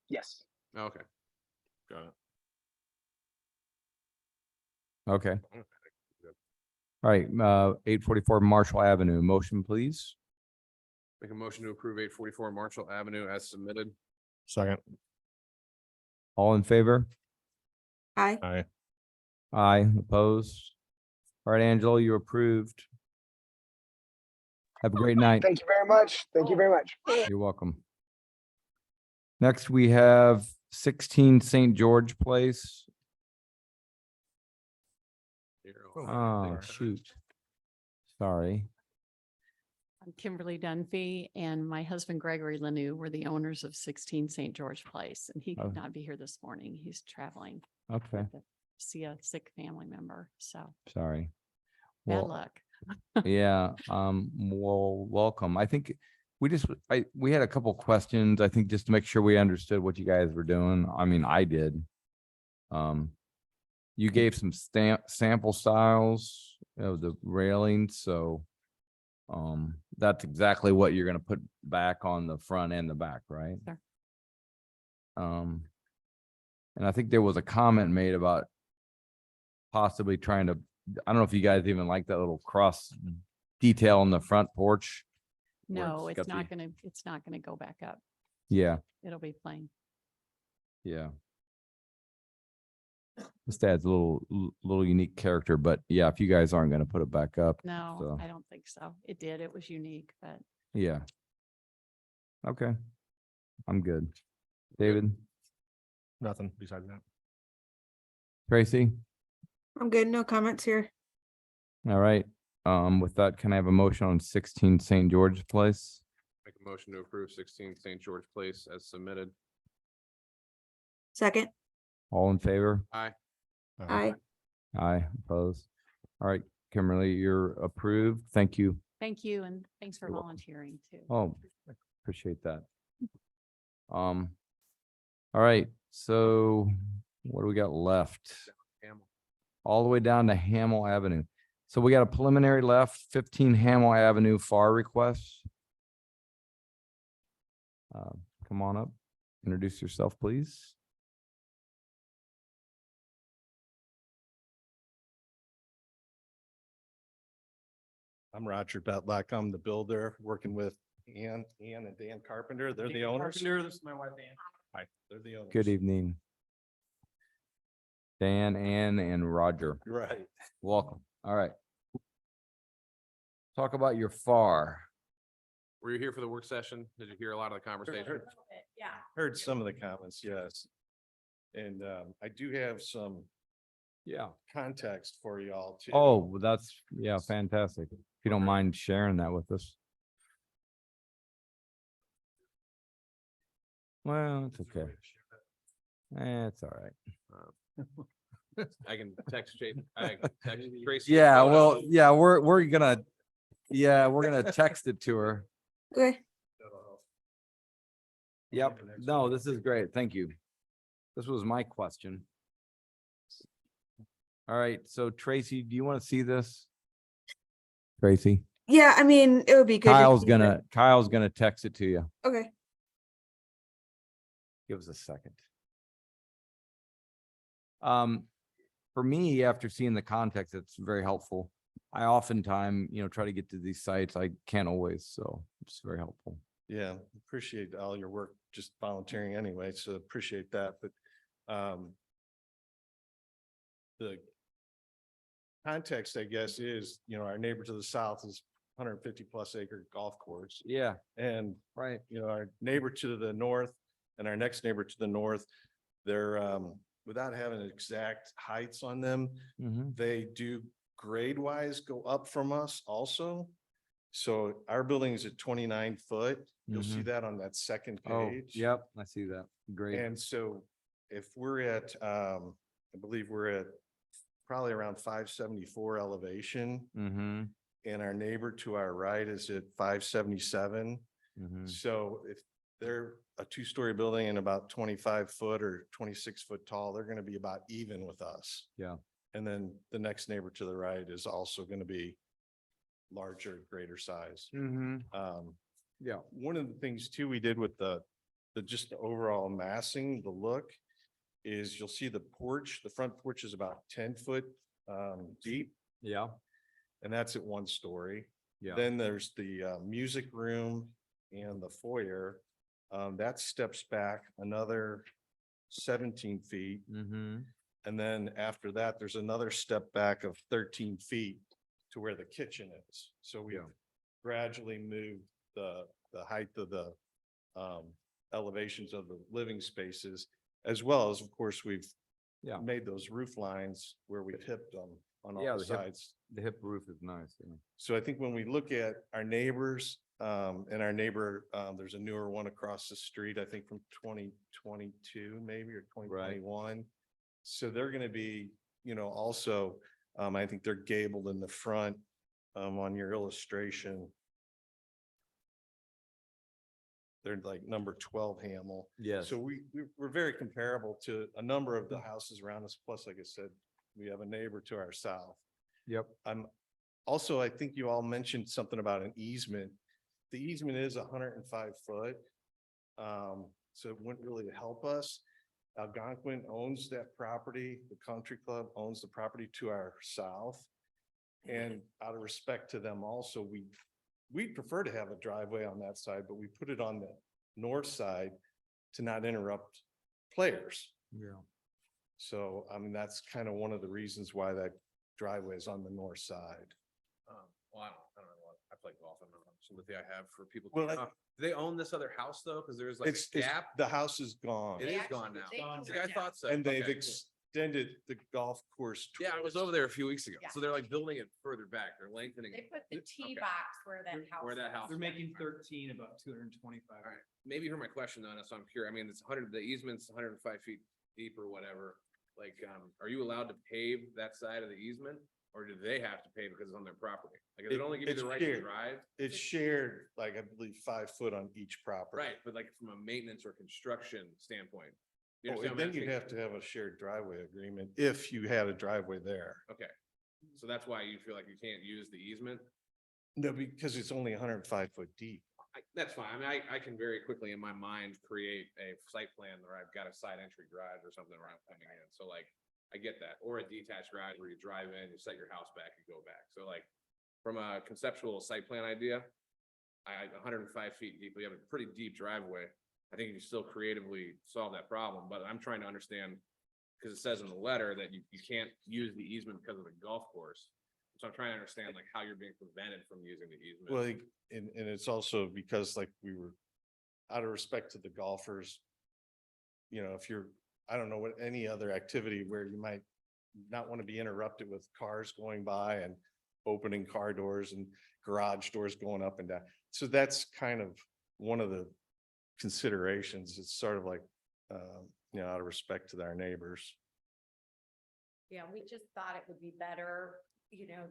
Yes. Okay. Got it. Okay. All right, 844 Marshall Avenue, motion, please. Make a motion to approve 844 Marshall Avenue as submitted. Second. All in favor? Aye. Aye. Aye, opposed? All right, Angelo, you're approved. Have a great night. Thank you very much. Thank you very much. You're welcome. Next, we have 16 St. George Place. Oh, shoot. Sorry. I'm Kimberly Dunphy and my husband Gregory Lanou were the owners of 16 St. George Place, and he Oh. could not be here this morning. He's traveling Okay, to see a sick family member, so sorry. bad Well, luck. yeah, well, welcome. I think we had a couple questions, I think, just to make sure we understood what you guys were doing. I mean, I did. You gave some sample styles of the railing, so that's exactly what you're gonna put back on the front and the back, right? Sure. And I think there was a comment made about possibly trying to, I don't know if you guys even like that little cross detail on the front porch. where No, got it's the- not gonna go back up. Yeah, It'll be plain. yeah. Just adds a little unique character, but yeah, if you guys aren't gonna put it back up. No, So, I don't think so. It did. It was unique, but yeah. Okay. I'm good. David, Nothing besides that. Tracy? I'm good. No comments here. All right. With that, can I have a motion on 16 St. George Place? Make a motion to approve 16 St. George Place as submitted. Second. All in favor? Aye. Aye. Aye, opposed. All right, Kimberly, you're approved. Thank you. thank you and thanks for You're welcome. volunteering too. Oh, appreciate that. All right, so what do we got left? Hamel. All the way down to Hamel Avenue. So we got a preliminary left, 15 Hamel Avenue FAR request. Come on up, introduce yourself, please. I'm Roger Betluck. I'm the builder, working with Ian and Dan Carpenter. They're the owners. This is my wife, Ann. Hi, they're the owners. Good evening. Dan, Ann, and Roger. Right. Welcome. All right. Talk about your FAR. Were you here for the work session? Did you hear a lot of the conversation? Yeah. Heard some of the comments, yes. And I do have some Yeah. context for y'all too. Oh, well, that's, yeah, fantastic. If you don't mind sharing that with us. Well, it's okay. It's all right. I can text Tracy. a Yeah, photo. well, yeah, we're gonna text it to her. Okay, Yep. No, this is great. Thank you. This was my question. All right, so Tracy, do you want to see this? Tracy, yeah, I mean, it would be good. to Kyle's see gonna text it to you. it. Okay, Give us a second. For me, after seeing the context, it's very helpful. I oftentimes, try to get to these sites. I can't always, so it's very helpful. Yeah, appreciate all your work, just volunteering anyway, so appreciate that, but the context, I guess, is, our neighbor to the south is 150 plus acre golf course. Yeah, And, right. our neighbor to the north and our next neighbor to the north, they're, without having exact heights on them, Mm-hmm. they do grade wise go up from us also. So our building is at 29 foot. You'll see that on that second Oh, page. yep, I see that. Great. And so if we're at, I believe we're at probably around 574 elevation, Mm-hmm. and our neighbor to our right is at 577. Mm-hmm. So if they're a two-story building and about 25 foot or 26 foot tall, they're going to be about even with us. Yeah. And then the next neighbor to the right is also going to be larger, greater size. Mm-hmm. Yeah. One of the things too, we did with the just the overall massing, the look, is you'll see the porch, the front porch is about 10 foot deep, Yeah. and that's at 1 story. Yeah. Then there's the music room and the foyer. That steps back another 17 feet. Mm-hmm. And then after that, there's another step back of 13 feet to where the kitchen is. So we Yeah. gradually moved the height of the elevations of the living spaces, as well as, of course, we've Yeah. made those roof lines where we've hipped them on Yeah, all the the hip- sides. The hip roof is nice. Yeah. So I think when we look at our neighbors, and our neighbor, there's a newer one across the street, I think from 2022 maybe, or 2021. So they're gonna be, also, I think they're gabled in the front, on your illustration. They're like number 12 Hamel. Yes. So we're very comparable to a number of the houses around us. Plus, like I said, we have a neighbor to our south. Yep. Also, I think you all mentioned something about an easement. The easement is 105 foot. So it wouldn't really help us. Algonquin owns that property. The country club owns the property to our south. And out of respect to them also, we'd prefer to have a driveway on that side, but we put it on the north side to not interrupt players. Yeah. So, that's kind of one of the reasons why that driveway is on the north side. Well, I don't know. I play golf. I don't know how much sympathy I have for people. Well, Do they own this other house though? Cause there's like It's, a gap. the house is gone. It is gone now. See, I thought so. And they've Okay, cool. extended the golf course. Yeah, I was towards- over there a few weeks ago. Yeah. So they're like building it further back. They're lengthening. They put the tee Okay. box where that house. Where that was. house They're was. making 13 about 225. All right, maybe you heard my question on it, so I'm curious. I mean, it's 100, the easement's 105 feet deep or whatever. Like, are you allowed to pave that side of the easement? Or do they have to pave because it's on their property? Like, does it only give you It's the right to shared. drive? It's shared, like, I believe 5 foot on each property. Right, but like from a maintenance or construction standpoint. You Oh, understand and what I'm then you'd asking? have to have a shared driveway agreement if you had a driveway there. Okay, so that's why you feel like you can't use the easement? No, because it's only 105 foot deep. That's fine. I mean, I can very quickly in my mind create a site plan where I've got a side entry garage or something where I'm coming in. So like, I get that. Or a detached garage where you drive in, you set your house back, you go back. So like, from a conceptual site plan idea, 105 feet deep, we have a pretty deep driveway. I think you can still creatively solve that problem, but I'm trying to understand, because it says in the letter that you can't use the easement because of the golf course. So I'm trying to understand like how you're being prevented from using the easement. Well, and it's also because like we were, out of respect to the golfers, if you're, I don't know what any other activity where you might not want to be interrupted with cars going by and opening car doors and garage doors going up and down. So that's kind of one of the considerations. It's sort of like, out of respect to our neighbors. Yeah, we just thought it would be better,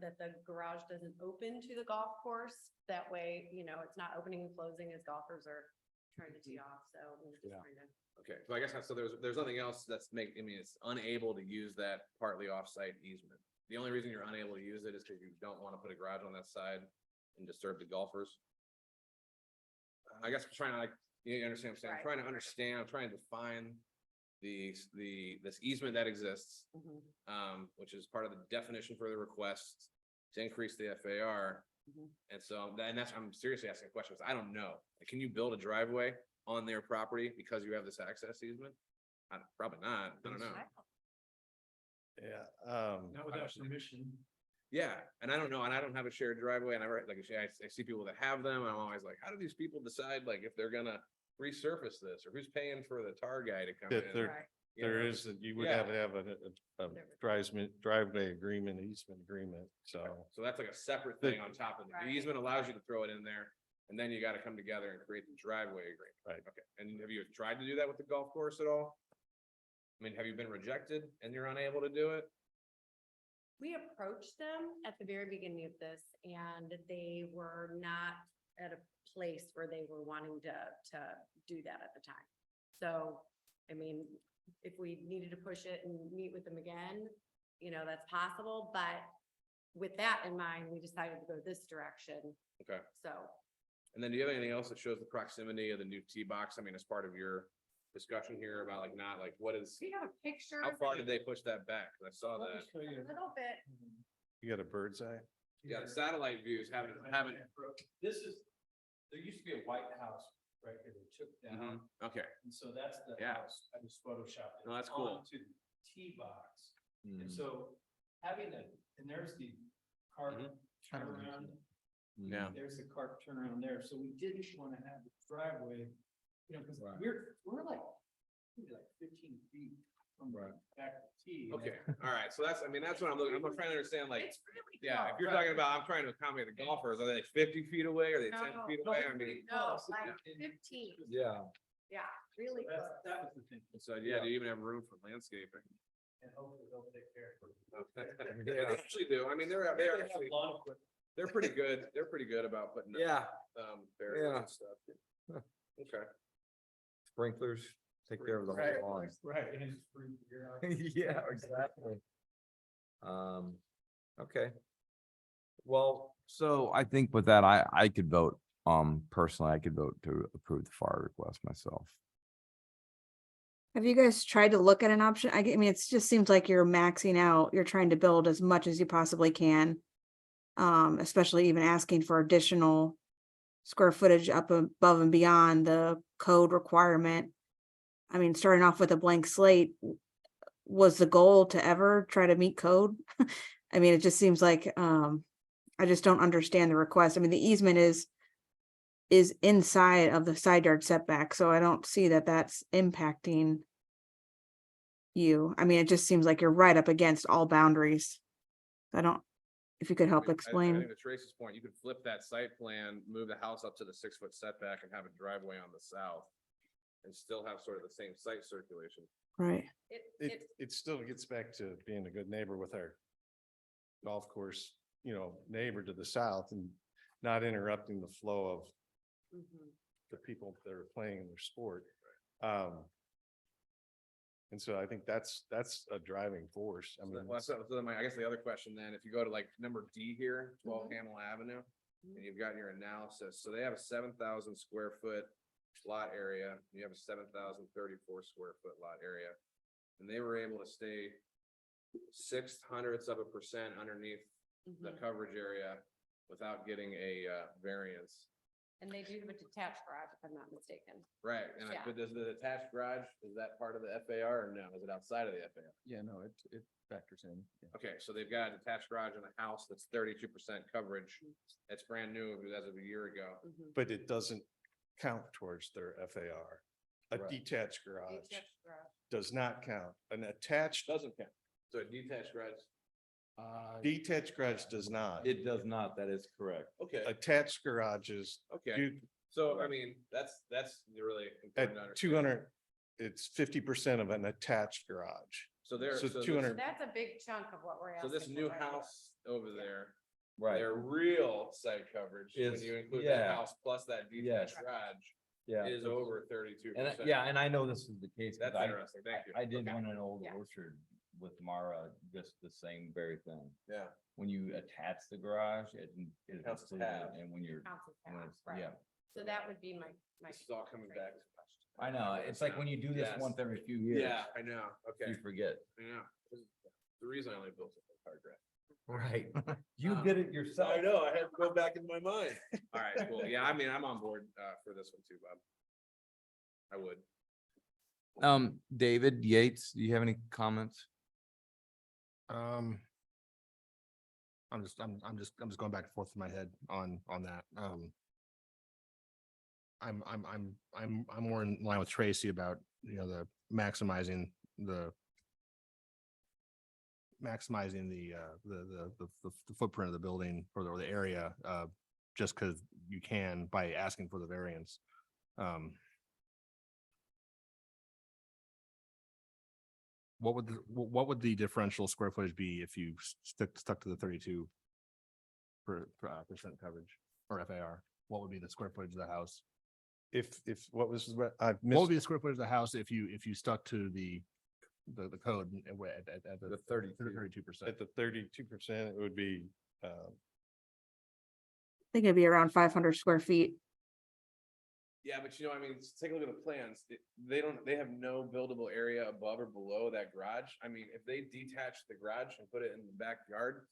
that the garage doesn't open to the golf course. That way, it's not opening and closing as golfers are trying to tee off, so. we're just Yeah. trying to- Okay, so I guess, so there's nothing else that's it's unable to use that partly offsite easement. The only reason you're unable to use it is because you don't want to put a garage on that side and disturb the golfers. I guess I'm trying to you understand what I'm saying? I'm Right. trying to understand, I'm trying to define this easement that exists, which is part of the definition for the request to increase the FAR. And so, I'm seriously asking questions. I don't know. Can you build a driveway on their property because you have this access easement? Probably not. I don't know. Yeah. Not without permission. Yeah, and I don't know, and I don't have a shared driveway, and I see people that have them, and I'm always like, how do these people decide if they're gonna resurface this, or who's paying for the tar guy to come That in? there- Right. You There know? is, that you would Yeah. have to have a driveway agreement, easement agreement, so. So that's like a separate thing on top of it. The Right. easement allows you to throw it in there, and then you gotta come together and create the driveway agreement. Right. Okay, and have you tried to do that with the golf course at all? I mean, have you been rejected and you're unable to do it? We approached them at the very beginning of this and they were not at a place where they were wanting to do that at the time. So, I mean, if we needed to push it and meet with them again, that's possible, but with that in mind, we decided to go this direction, Okay, so. and then do you have anything else that shows the proximity of the new tee box? I mean, as part of your discussion here about what is, We have a picture. how far did they push that back? 'Cause I saw Let me that. show A you. little bit. You got a bird's eye? Yeah, the satellite views haven't. This is, there used to be a white house right here they took down. Okay, And so that's the Yeah. house. I just photoshopped it. No, that's cool. Onto the tee box. And so having and there's the cart Mhm. turnaround. yeah. There's the cart turnaround there. So we didn't want to have the driveway, because Right. we're like, maybe like 15 feet from the back of the tee. and Okay, all right, so that's what I'm looking, I'm trying to understand, It's really. yeah, if close. you're talking about, I'm trying to accommodate the golfers, are they 50 feet away, are they 10 No, feet no, away? I mean, No, close. like Yeah. 15, Yeah. yeah, really That's, close. that was the thing. so yeah, do you even have room for landscaping? And hopefully they'll take care of it. They actually do, I mean, they're They have actually, lawn equipment. they're pretty good about putting. up, Yeah, barriers Yeah. and stuff. Okay, sprinklers take care of the Right, whole lawn. right, and it's free to your house. Yeah, exactly. Okay. Well, so I think with that, I could vote, personally, I could vote to approve the fire request myself. Have you guys tried to look at an option? I mean, it just seems like you're maxing out, you're trying to build as much as you possibly can. Especially even asking for additional square footage up above and beyond the code requirement. I mean, starting off with a blank slate, was the goal to ever try to meet code? I mean, it just seems like, I just don't understand the request. I mean, the easement is inside of the side yard setback, so I don't see that that's impacting you. I mean, it just seems like you're right up against all boundaries. If you could help I think explain. to Tracy's point, you could flip that site plan, move the house up to the 6-foot setback and have a driveway on the south. And still have sort of the same site circulation. Right. It still gets back to being a good neighbor with our golf course, neighbor to the south and not interrupting the flow of the people that are playing their sport. And so I think that's a driving force. I mean, So then I guess the other question then, if you go to number D here, 12 Hamel Avenue, and you've got your analysis, so they have a 7,000 square foot lot area, you have a 7,034 square foot lot area. And they were able to stay 0.06% underneath the coverage area without getting a variance. And they do have a detached garage, if I'm not mistaken. Right, and Yeah. but does the attached garage, is that part of the FAR or no? Is it outside of the FAR? Yeah, no, it factors in. Okay, so they've got a detached garage in a house that's 32% coverage. It's brand new as of a year ago. but it doesn't count towards their FAR. A Right. detached garage Detached garage. does not count. An attached, Doesn't count. So a detached garage. detached garage does not. It does not, that is correct. Okay, Attached garages okay. do So, I mean, that's really important to At understand. 200, it's 50% of an attached garage. So there, so so this- 200 That's a big chunk of what we're So asking. this for new right there. house over there, Right. their real site coverage, when Is- you include that yeah. house plus that Yes. detached garage, Yeah. is over 32%. And yeah, and I know this is the case. 'cause That's I- interesting. Thank you. I did Okay. one in Old Yeah. Orchard with Mara, just the same very thing. Yeah. When you attach the garage, it Counts as included, half. and when you're, Counts as when half, it's, right. yeah. So that would be my. This is all coming back. I know, it's like when you do this Yes. once every few years. Yeah, I know. Okay. You forget. I know. This is the reason I only built a car garage. Right. You did it yourself. I know, I had to go back in my mind. All right, cool. Yeah, I mean, I'm on board for this one too, Bob. I would. David Yates, do you have any comments? I'm just going back and forth in my head on that. I'm more in line with Tracy about, the maximizing the footprint of the building or the area, just because you can by asking for the variance. What would the differential square footage be if you stuck to the 32% coverage or FAR? What would be the square footage of the house? If what I've What would missed, be the square footage of the house if you stuck to the code at the 32%? at the 32%, it would be, I think it'd be around 500 square feet. Yeah, but I mean, take a look at the plans. They have no buildable area above or below that garage. I mean, if they detach the garage and put it in the backyard,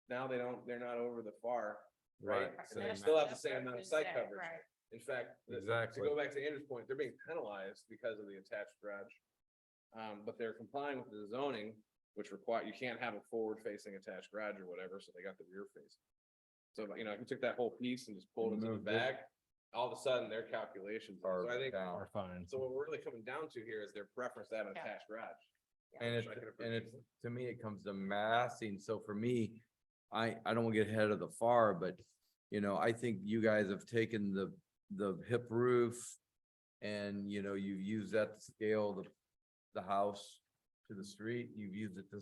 now they're not over the FAR, right? Right. So they That's- still have the that's what same I amount of was gonna site say, coverage. Right. In fact, Exactly. to go back to Andrew's point, they're being penalized because of the attached garage. But they're complying with the zoning, which require, you can't have a forward facing attached garage or whatever, so they got the rear facing. So, if you took that whole piece and just pulled it to the Moved it. back, all of a sudden their calculations, so I think, down. Are fine. so what we're really coming down to here is their preference to have an Yeah. attached garage. And which it's, I can and it's, appreciate. to me, it comes to massing. So for me, I don't want to get ahead of the FAR, but I think you guys have taken the hip roof and, you've used that to scale the house to the street. You've used it to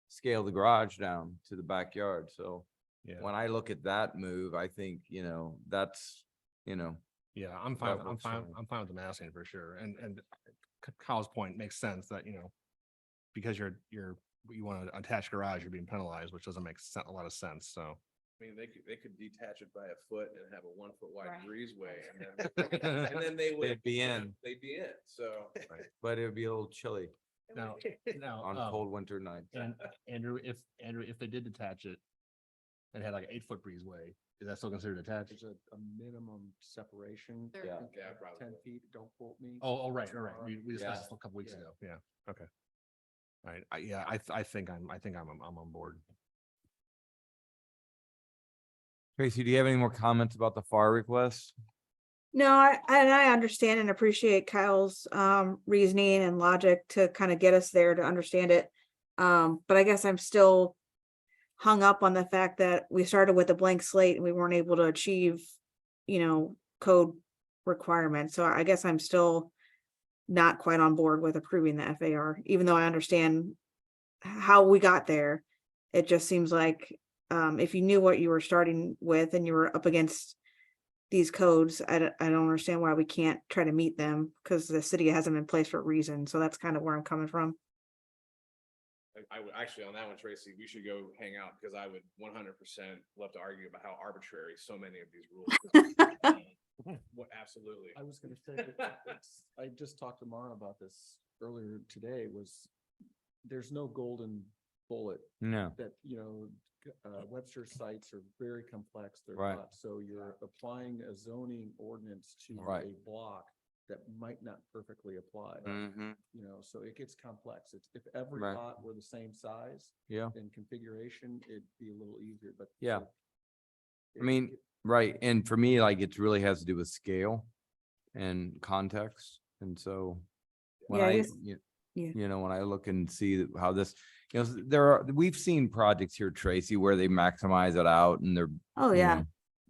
scale the garage down to the backyard. So Yeah. when I look at that move, I think, that's, Yeah, I'm fine, That I'm works for fine, me. I'm fine with the massing for sure. And Kyle's point makes sense that, because you want to attach garage, you're being penalized, which doesn't make a lot of sense. So. I mean, they could detach it by a foot and have a 1 foot wide Right. breezeway and then they would. They'd be in. They'd be in, so. but it would be a little chilly Now, on cold winter nights. and Andrew, if they did detach it and had like an 8-foot breezeway, is that still considered attached? There's a minimum separation. There- Yeah. Yeah, probably. 10 feet, don't quote me. Oh, right. We discussed Yeah. this a couple weeks Yeah. ago. Yeah, okay. All right, I think I'm on board. Tracy, do you have any more comments about the FAR request? No, I understand and appreciate Kyle's reasoning and logic to kind of get us there to understand it. But I guess I'm still hung up on the fact that we started with a blank slate and we weren't able to achieve, code requirements. So I guess I'm still not quite on board with approving the FAR, even though I understand how we got there. It just seems like if you knew what you were starting with and you were up against these codes, I don't understand why we can't try to meet them, because the city has them in place for a reason. So that's kind of where I'm coming from. I would actually, on that one, Tracy, we should go hang out because I would 100% love to argue about how arbitrary so many of these rules. are. What, absolutely. I was gonna say, I just talked to Mara about this earlier today, there's no golden bullet No. that, Webster sites are very complex. They're Right. not, so you're applying a zoning ordinance to Right. a block that might not perfectly apply. Mm-hmm. So it gets complex. If every Right. lot were the same size Yeah. and configuration, it'd be a little easier, but. Yeah. it- I mean, right. And for me, like, it really has to do with scale and context. And so when Yeah, I I, guess- yeah. when I look and see how this, we've seen projects here, Tracy, where they maximize it out and they're, Oh, yeah.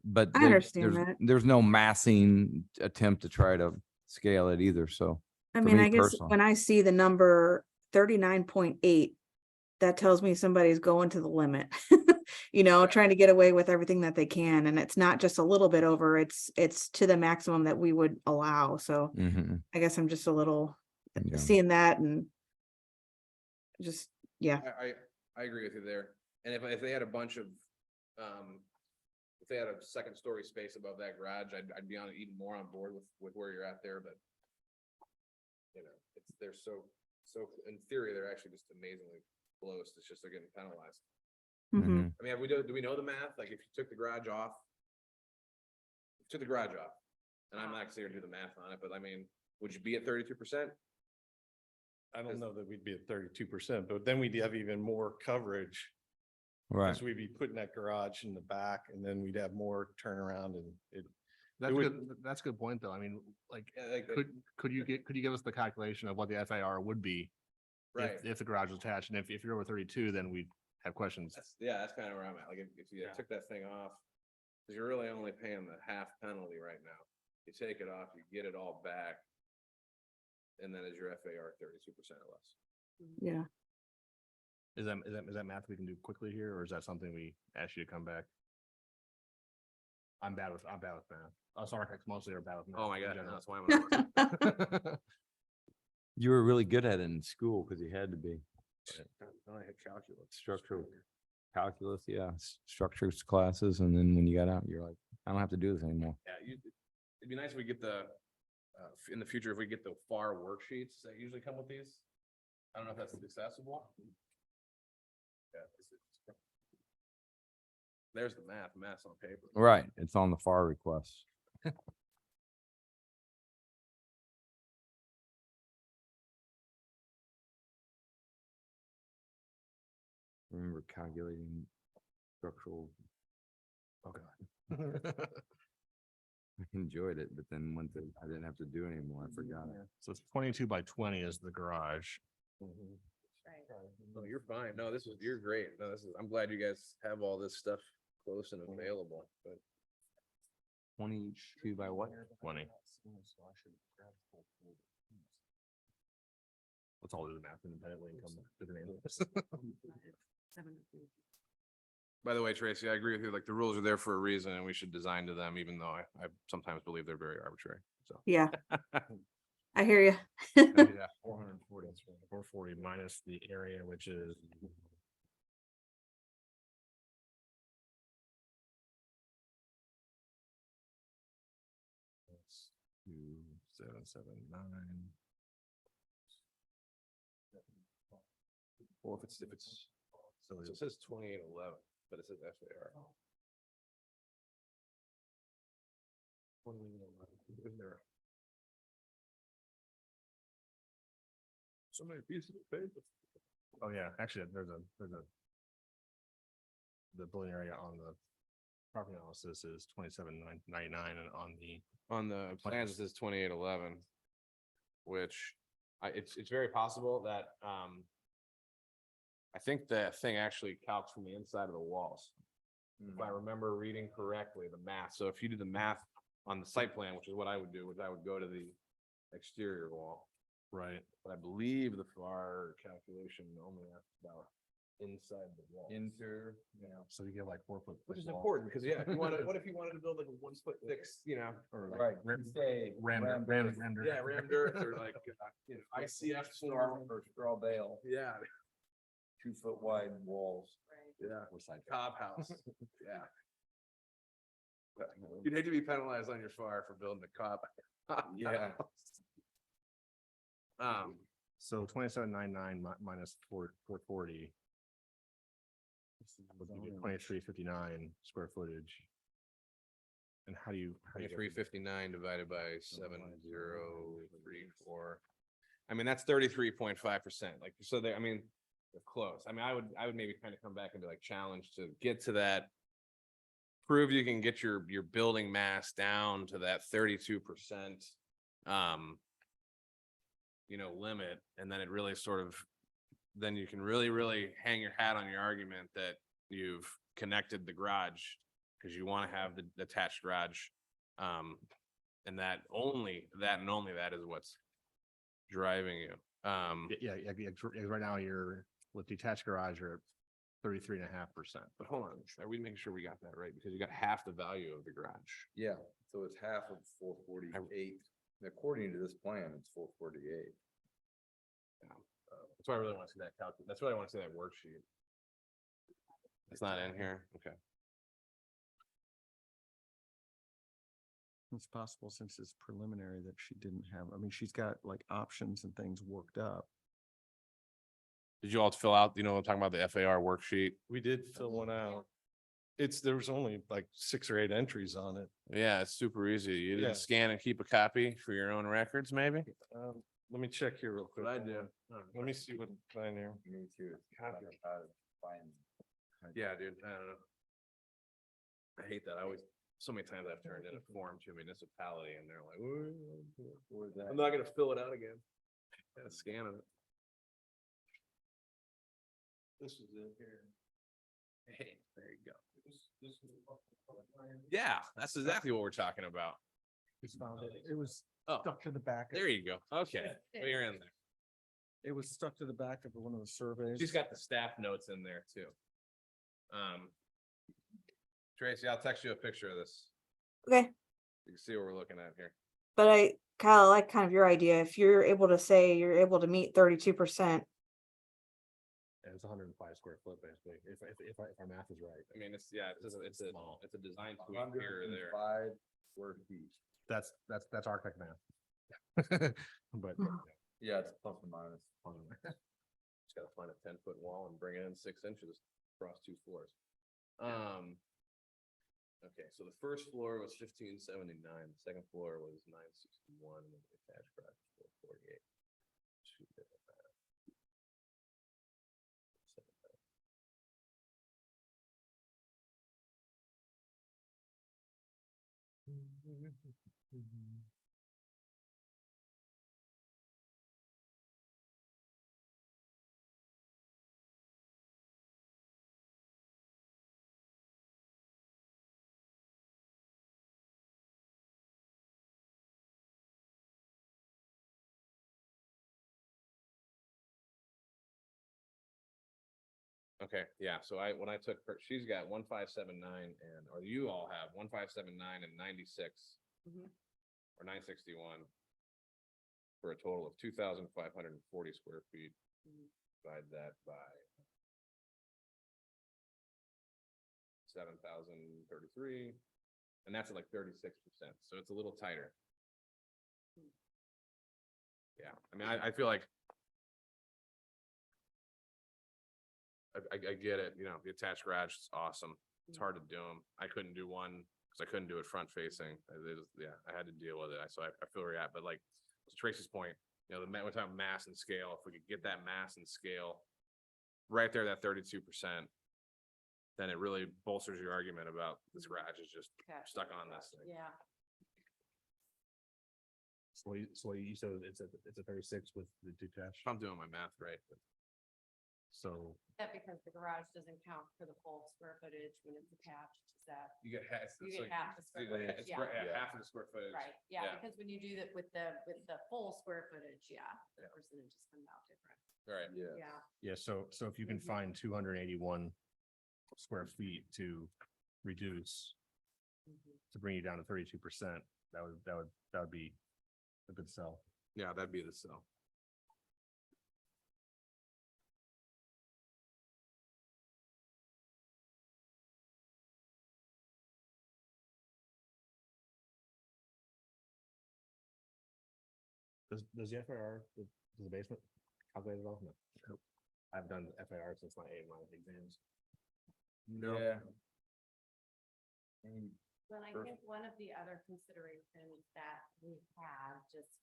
but I understand there's, that. there's no massing attempt to try to scale it either, so. I for mean, me I guess personally. when I see the number 39.8, that tells me somebody's going to the limit. You know, trying to get away with everything that they can, and it's not just a little bit over, it's to the maximum that we would allow, so Mhm, I guess I'm just a little yeah. seeing that and just, yeah. I agree with you there. And if they had a bunch of, if they had a second story space above that garage, I'd be on even more on board with where you're at there, but. You know, they're so, in theory, they're actually just amazingly close. It's just they're getting penalized. Mhm. I mean, do we know the math? Like if you took the garage off? Took the garage off, and I'm not here to do the math on it, but I mean, would you be at 32%? I don't know that we'd be at 32%, but then we'd have even more coverage. Right. Because we'd be putting that garage in the back and then we'd have more turnaround and it. That's would- good. That's a good point, though. I mean, like, Yeah, like, could you give us the calculation of what the FAR would be? right. If the garage was attached, and if you're over 32, then we'd have questions. That's kind of where I'm at. Like if you took that thing off, because you're really only paying the half penalty right now. You take it off, you get it all back. And then is your FAR 32% or less? Yeah. Is that math we can do quickly here, or is that something we ask you to come back? I'm bad with math. Us architects mostly are bad with math. Oh my in God, general. that's why I'm not. You were really good at it in school because you had to be. I had calculus. Structural calculus, yeah, structures classes, and then when you got out, you're like, I don't have to do this anymore. Yeah, it'd be nice if we get the, in the future, if we get the FAR worksheets that usually come with these. I don't know if that's accessible. Yeah. There's the math's on paper. Right, it's on the FAR request. Remember calculating structural, I enjoyed it, but then once I didn't have to do it anymore, I forgot it. So it's 22 by 20 is the garage. No, you're fine. No, you're great. No, I'm glad you guys have all this stuff close and available, but. 22 by what? 20. Let's all do the math independently and come to the name. By the way, Tracy, I agree with you. Like the rules are there for a reason and we should design to them, even though I sometimes believe they're very arbitrary. So. Yeah. I hear you. Yeah, 440, 440 minus the area, which is. 2779. Well, if it's, so it says 2811, but it says FAR. Isn't there? So many pieces of paper. Oh, yeah, actually, there's a. The building area on the property analysis is 2799 and on the. Plans, it says 2811, which it's very possible that, I think the thing actually calcs from the inside of the walls. If I remember reading correctly, the math. So if you do the math on the site plan, which is what I would do, which I would go to the exterior wall. Right. But I believe the FAR calculation only asks about inside the wall. Yeah, so you get like 4 foot. Which is wall. important, because yeah, if you wanted, what if you wanted to build like a 1 foot thick, Or like Right. ram rammed earth or like, ICF storm Or straw bale, Yeah, 2 foot wide walls. yeah, Cobb house, yeah. You'd hate to be penalized on your FAR for building a Cobb. Yeah. So 2799 minus 440. 2359 square footage. And how do you? 359 divided by 7034. I mean, that's 33.5%. Like, so they, I mean, they're close. I mean, I would maybe kind of come back and be like challenged to get to that. Prove you can get your building mass down to that 32%. Limit, and then it really sort of, then you can really hang your hat on your argument that you've connected the garage Cause you wanna have the attached garage. And that and only that is what's driving you. Right now you're with detached garage, you're at 33.5%. But hold on, are we making sure we got that right? Because you got half the value of the garage. Yeah, so it's half of 448. According to this plan, it's 448. That's why I really wanna see that calculation. That's why I wanna see that worksheet. It's not in here, okay. It's possible since it's preliminary that she didn't have, I mean, she's got like options and things worked up. Did you all fill out, I'm talking about the FAR worksheet? We did fill one out. There was only like 6 or 8 entries on it. Yeah, it's super easy. You Yeah. didn't scan and keep a copy for your own records, maybe? Let me check here real quick. What I do. Let me see what I find here. Me too. Yeah, dude, I don't know. I hate that. So many times I've turned in a form to a municipality and they're like, I'm not gonna fill it out again. Gotta scan it. This is it here. Hey, there you go. Yeah, that's exactly what we're talking about. Just found it. It was Oh, stuck to the back. there you go. Okay, well, you're in there. It was stuck to the back of one of the surveys. She's got the staff notes in there too. Tracy, I'll text you a picture of this. Okay, You can see what we're looking at here. but Kyle, I like kind of your idea. If you're able to say you're able to meet 32%, And it's 105 square foot basically, if our math is right. I mean, it's a design tweak here or there. 105 square feet. That's architect math. But Yeah, it's plus or minus. Just gotta find a 10-foot wall and bring it in 6 inches across 2 floors. Okay, so the first floor was 1579, the second floor was 961, and the attached garage was 448. Okay, yeah, so when I took her, she's got 1579 or you all have 1579 and 96 Mhm. or 961 for a total of 2,540 square feet. Divide that by 7,033, and that's at like 36%, so it's a little tighter. Yeah, I mean, I feel like I get it, the attached garage is awesome. It's hard to do them. I couldn't do one because I couldn't do it front facing. I had to deal with it. So I feel where you're at, but like to Tracy's point, we're talking about mass and scale. If we could get that mass and scale right there, that 32%, then it really bolsters your argument about this garage is just Okay. stuck on this thing. Yeah, so you said it's a 36 with the detached. If I'm doing my math right, but So that because the garage doesn't count for the full square footage when it's attached, is that, you get half. you get half the square footage, It's yeah. half of the square footage. Right, Yeah. yeah, because when you do that with the full square footage, yeah, the percentages come out different, Right. Yeah. yeah. yeah, so if you can find 281 square feet to reduce to bring you down to 32%, that would be a good sell. Yeah, that'd be the sell. Does the FAR, does the basement calculate it all? No. I've done FAR since my A1 exams. Yeah. Well, I think one of the other considerations that we have just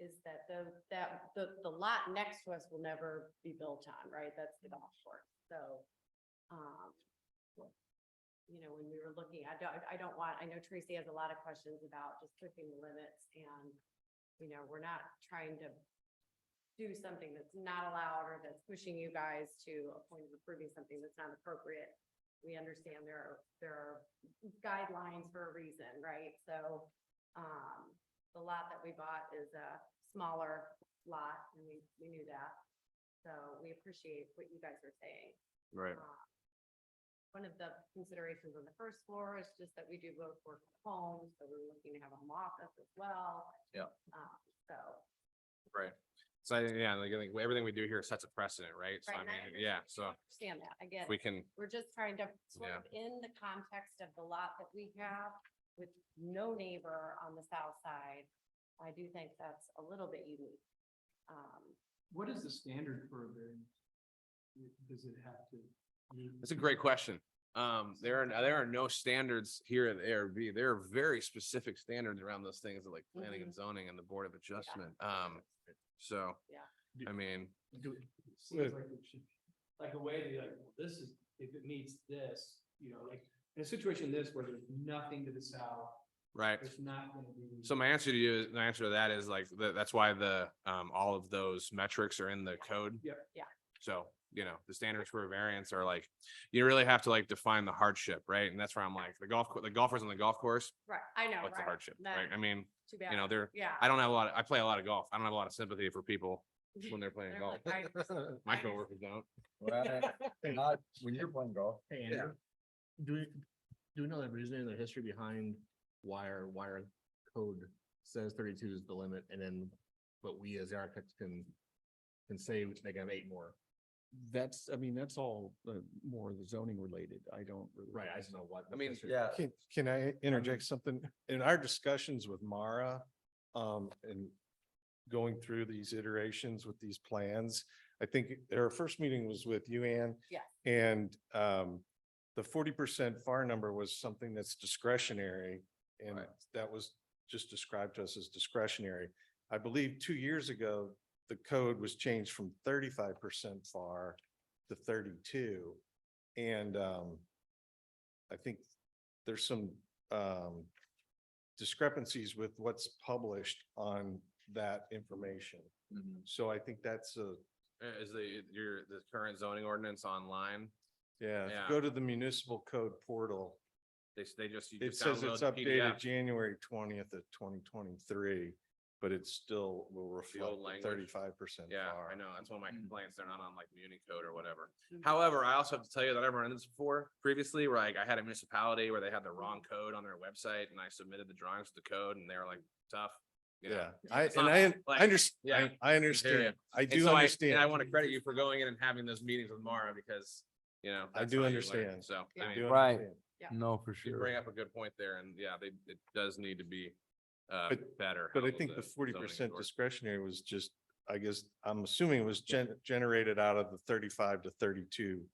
is that the lot next to us will never be built on, right? That's the golf course, so. When we were looking, I know Tracy has a lot of questions about just pushing the limits and, we're not trying to do something that's not allowed or that's pushing you guys to a point of approving something that's not appropriate. we understand there are guidelines for a reason, right? So, the lot that we bought is a smaller lot, and we knew that. So we appreciate what you guys are saying. Right. One of the considerations on the first floor is just that we do both work from home, so we're looking to have a home office as well. Yeah. So. Right. So yeah, like, I think everything we do here sets a precedent, right? So I Right, and mean, yeah, so Understand that, I get if we it. can, We're just trying to sort Yeah. of in the context of the lot that we have with no neighbor on the south side. I do think that's a little bit unique. What is the standard for a variance? Does it have to? that's a great question. There are no standards here at ARB. There are very specific standards around those things like planning and zoning and the Board of Adjustment. So, Yeah. I mean, Seems like it should, like a way to like, well, this is, if it meets this, you know, like in a situation this where there's nothing to the south, right. there's not gonna be. So my answer to you, the answer to that is like, that's why all of those metrics are in the code. Yep. Yeah. So, you know, the standards for a variance are like, you really have to like define the hardship, right? And that's where I'm like, the golfers on the golf course, Right, I know, what's the right? hardship, That- right? I mean, Too bad. you know, Yeah. I don't have I play a lot of golf. I don't have a lot of sympathy for people when they're playing They're golf. like, My I- coworkers don't. Not when you're playing golf. Hey, Andrew, do we know the reason and the history behind why our code says 32 is the limit, and then, but we as the architects can say they can have 8 more? That's, I mean, that's all more the zoning related. I don't. really- Right, I just know what. I mean, history- Yeah. Can I interject something? In our discussions with Mara, and going through these iterations with these plans, I think our first meeting was with you, Ann. Yes. And, the 40% FAR number was something that's discretionary. And Right. that was just described to us as discretionary. I believe 2 years ago, the code was changed from 35% FAR to 32. And, I think there's some, discrepancies with what's published on that information. So I think that's Is the current zoning ordinance online? yeah, if you Yeah. go to the municipal code portal. You It just says download it's the updated PDF. January 20th of 2023, but it still will reflect the language. 35%. Yeah, FAR. I know. That's one of my complaints. They're not on like Muni code or whatever. However, I also have to tell you that I've run into this before previously, where like I had a municipality where they had the wrong code on their website and I submitted the drawings to the code and they were like, tough. You know? Yeah, It's not like- I understand, yeah, I understand. I And do so understand. And I want to credit you for going in and having those meetings with Mara because, you know. I that's do how you learn. understand. So, Yeah. I I mean, do Right. understand. No, for you sure. bring up a good point there and yeah, it does need to be better. But how I think the zoning 40% is worked. discretionary was just, I guess, I'm assuming it was generated out of the 35 to 32.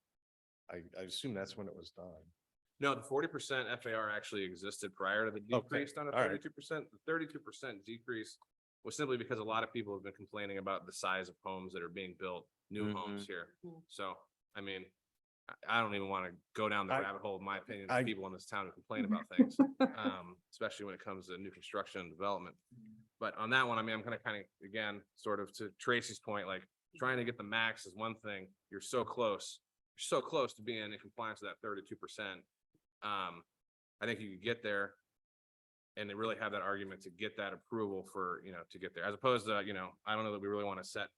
I assume that's when it was done. No, the 40% FAR actually existed prior to the Okay, decrease down to all right. 32%. The 32% decrease was simply because a lot of people have been complaining about the size of homes that are being built, new homes here. Mhm. So, I mean, I don't even want to go down the I- rabbit hole, in my opinion, I- of people in this town who complain about things. Especially when it comes to new construction and development. But on that one, I mean, I'm gonna kind of, again, sort of to Tracy's point, like trying to get the max is one thing. You're so close. You're so close to being in compliance with that 32%. I think you could get there. And they really have that argument to get that approval for, you know, to get there, as opposed to, you know, I don't know that we really want to set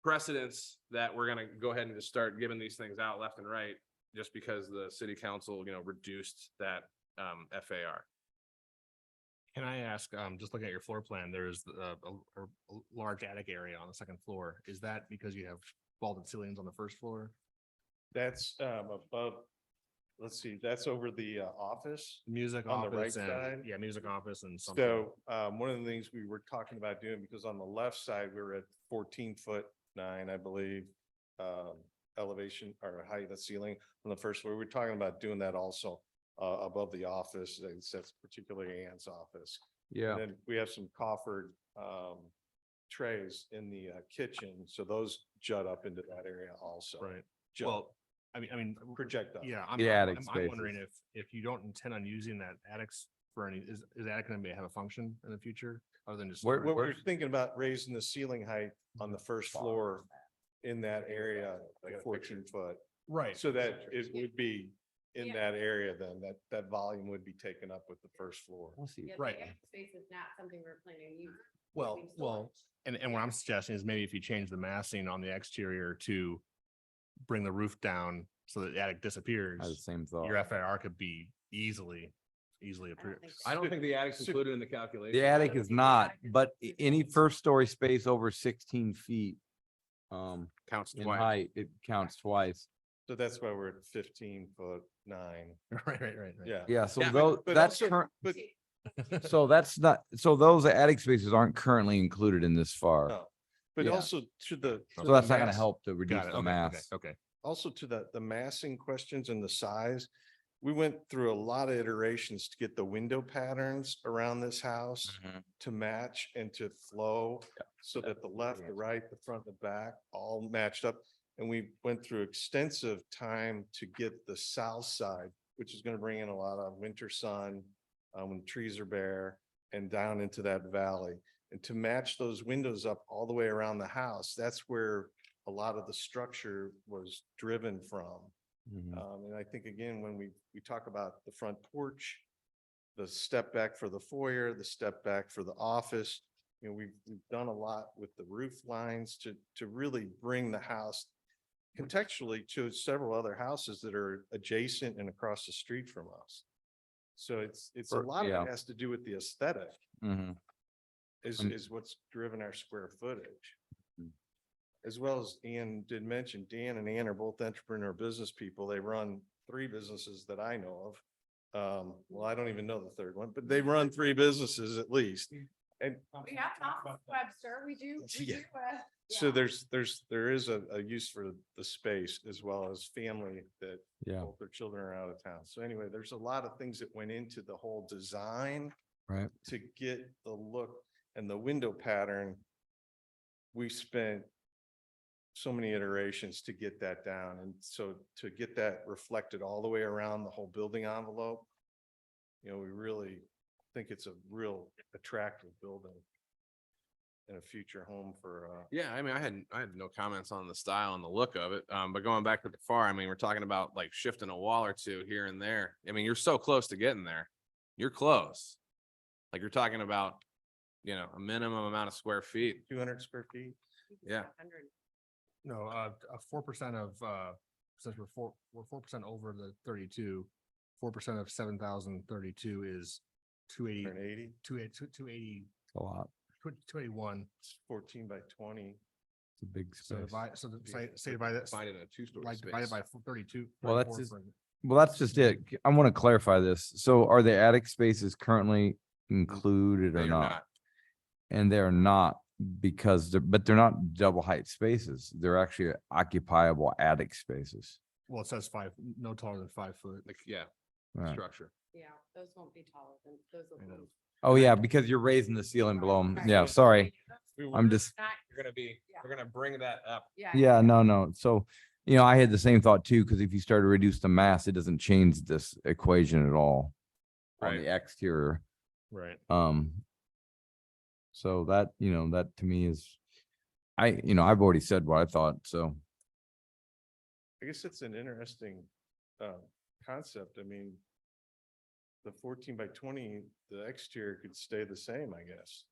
precedents that we're gonna go ahead and just start giving these things out left and right, just because the city council, you know, reduced that FAR. Can I ask, just looking at your floor plan, there's a large attic area on the second floor. Is that because you have vaulted ceilings on the first floor? That's above, let's see, that's over the office. Music On the right office and, side? yeah, music office and something. So one of the things we were talking about doing, because on the left side, we were at 14'9", I believe, elevation or height of ceiling on the first floor. We're talking about doing that also above the office. That's particularly Ann's office. Yeah. And then we have some coffered trays in the kitchen, so those jut up into that area also. Right. Jut, Well, I mean, project up. yeah, The attic I'm wondering spaces. if you don't intend on using that attics for any, is the attic gonna have a function in the future other than just? Where- storage? What we're thinking about raising the ceiling height on the first floor in that area, I got a 14 foot. Right. So that it would be in Yeah. that area then, that volume would be taken up with the first floor. Yeah, the Right. attic Space is not something we're planning to use. Well, using well, storage. and what I'm suggesting is maybe if you change the massing on the exterior to bring the roof down so that the attic I had the disappears, same thought. your FAR could be easily I don't approved. think so. I don't think the attic's included in the calculation. The attic is not, but any first story space over 16 feet Counts in twice. height, it counts twice. So that's why we're at 15'9". Right. Yeah. Yeah, so Yeah, those, But that's also- current, But so that's not, so those attic spaces aren't currently included in this FAR. no, but Yeah. also to the. So that's not gonna help to reduce Got it. the Okay, mass. okay. Also to the massing questions and the size, we went through a lot of iterations to get the window patterns around this house to match and to flow so that the left, the right, the front, the back all matched up. And we went through extensive time to get the south side, which is going to bring in a lot of winter sun when trees are bare and down into that valley. And to match those windows up all the way around the house, that's where a lot of the structure was driven from. Mhm. And I think again, when we talk about the front porch, the step back for the foyer, the step back for the office, we've done a lot with the roof lines to really bring the house contextually to several other houses that are adjacent and across the street from us. So it's a lot of yeah. it has to do with the aesthetic Mhm. is what's driven our square footage. Mhm. As well as Ian did mention, Dan and Ann are both entrepreneur business people. They run 3 businesses that I know of. Well, I don't even know the third one, but they run 3 businesses at least. And We have Thomas Webster, we do. Yeah. Yeah. so there is a use for the space as well as family that Yeah, both their children are out of town. So anyway, there's a lot of things that went into the whole design right. to get the look and the window pattern. We spent so many iterations to get that down. And so to get that reflected all the way around the whole building envelope, we really think it's a real attractive building and a future home for, Yeah, I mean, I had no comments on the style and the look of it. But going back to the FAR, I mean, we're talking about like shifting a wall or two here and there. I mean, you're so close to getting there. You're close. Like you're talking about, a minimum amount of square feet. 200 square feet. Yeah. 100. No, 4% of, since we're 4% over the 32, 4% of 7,032 is 280, 180, 280, A lot. 281. it's 14 by 20. It's a big So space. divide, so say divide that, Find it in a two-story like space. divided by 32. Well, by that's 4 just- for- Well, that's just it. I want to clarify this. So are the attic spaces currently included They or are not? And they're not because they're not double height spaces. They're actually occupiable attic spaces. Well, it says 5, no taller than 5 foot. Like, yeah, Right. structure. Yeah, those won't be taller than, those will I know. be. Oh, yeah, because you're raising the ceiling below 'em. Right. Yeah, sorry. We were- I'm just, Not, You're gonna be, Yeah. we're gonna bring that up. yeah. yeah, no. So, I had the same thought too, because if you start to reduce the mass, it doesn't change this equation at all on Right. the exterior. Right. So that, that to me is, I've already said what I thought, so. I guess it's an interesting concept. I mean, the 14 by 20, the exterior could stay the same, I guess.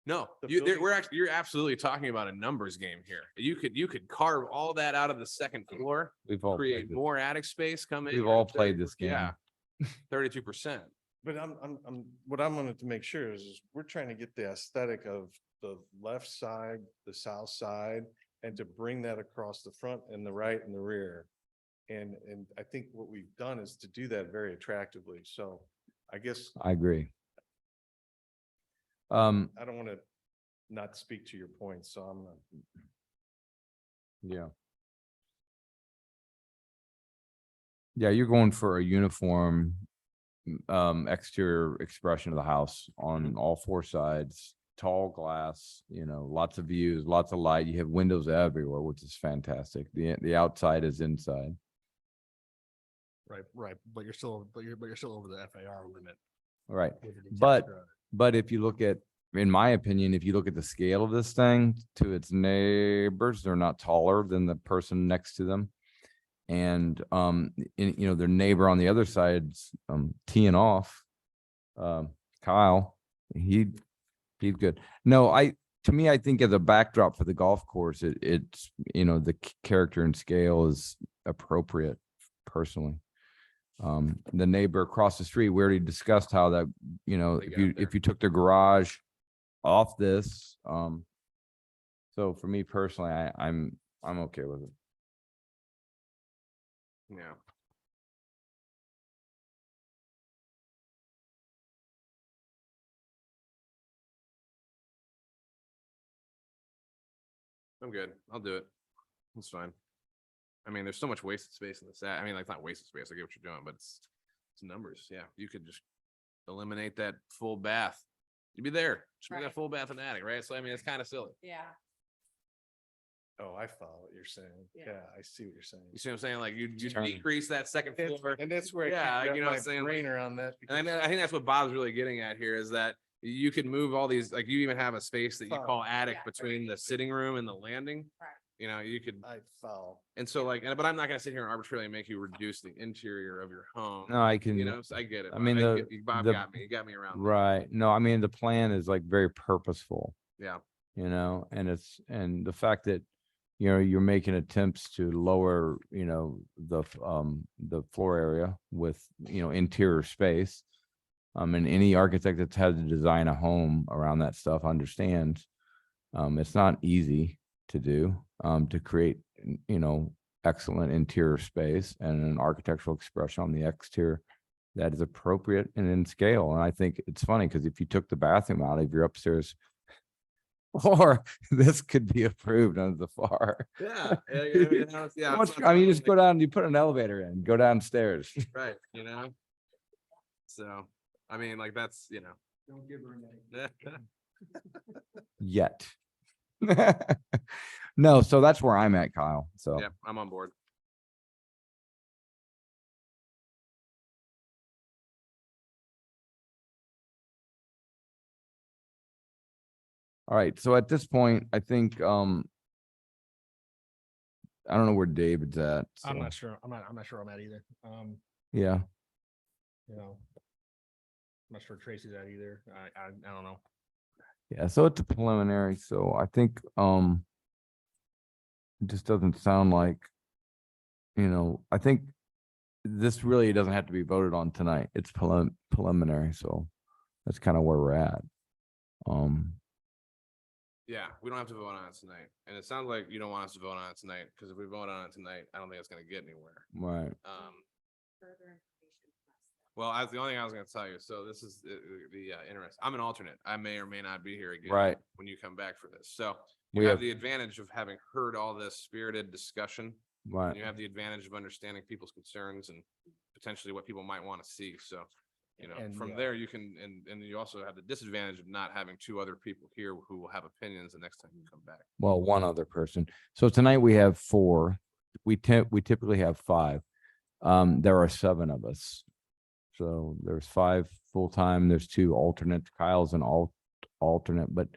No, The we're building- actually, you're absolutely talking about a numbers game here. You could carve all that out of the second floor, We've all create played this. more attic space, come in. We've you're all at played this 30 Yeah. game. 32%. But what I'm wanting to make sure is we're trying to get the aesthetic of the left side, the south side, and to bring that across the front and the right and the rear. And I think what we've done is to do that very attractively. So I guess I agree. I don't want to not speak to your point, so I'm not. Yeah. Yeah, you're going for a uniform exterior expression of the house on all 4 sides, tall glass, lots of views, lots of light. You have windows everywhere, which is fantastic. The outside is inside. Right. But you're still over the FAR limit. Right. with the But- detached garage. But if you look at in my opinion, if you look at the scale of this thing to its neighbors, they're not taller than the person next to them. And, their neighbor on the other side's, teeing off. Kyle, he's good. No, to me, I think as a backdrop for the golf course, it's, the character and scale is appropriate personally. The neighbor across the street, we already discussed how that, They got there. if you took the garage off this, so for me personally, I'm okay with it. Yeah. I'm good. I'll do it. It's fine. I mean, there's so much wasted space in the set. I mean, like not wasted space. I get what you're doing, but it's numbers. Yeah, you could just eliminate that full bath. You'd be there. Just be that Right. full bath in the attic, right? So I mean, it's kind of silly. Yeah. Oh, I follow what you're saying. Yeah. Yeah, I see what you're saying. You see what I'm saying? Like you Turn. decrease that second That's- floor. And that's where I Yeah, can't you wrap know what my I'm saying? brain around that. And I because- mean, I think that's what Bob's really getting at here is that you could move all these, like you even have a space that you Follow. call attic Yeah. between the sitting room and the landing. Right. You know, you could, I follow. and so like, but I'm not gonna sit here and arbitrarily make you reduce the interior of your home. No, I can. You know, so I get it. I mean, Bob. Bob the- got me. He got me around. that. Right. No, I mean, the plan is like very purposeful, Yeah. and the fact that, you're making attempts to lower, the floor area with, interior space. And any architect that's had to design a home around that stuff understands, it's not easy to do, to create, excellent interior space and an architectural expression on the exterior that is appropriate and in scale. And I think it's funny because if you took the bathroom out of your upstairs floor, this could be approved under the FAR. Yeah. Yeah. You just go down, you put an elevator in, go downstairs. Right. You know? So, I mean, like that's, Don't give her a name. Yet. No, so that's where I'm at, Kyle. So. yeah, I'm on board. All right, so at this point, I think, I don't know where David's at. I'm so, not sure. I'm not sure I'm at either. Yeah, I'm not sure Tracy's at either. I don't know. yeah, so it's a preliminary, so I think, it just doesn't sound like, I think this really doesn't have to be voted on tonight. It's preliminary, so that's kind of where we're at. Yeah, we don't have to vote on it tonight. And it sounds like you don't want us to vote on it tonight, because if we vote on it tonight, I don't think it's gonna get anywhere. Right. Further information from us. Well, the only thing I was gonna tell you, so this is the interest. I'm an alternate. I may or may not be here again. Right. When you come back for this. So We you have- have the advantage of having heard all this spirited discussion. And Right. you have the advantage of understanding people's concerns and potentially what people might want to see. So, And, from yeah. there you can, and you also have the disadvantage of not having two other people here who will have opinions the next time you come back. Well, one other person. So tonight we have 4. We typically have 5. There are 7 of us. So there's 5 full-time, there's 2 alternates. Kyle's an alternate, but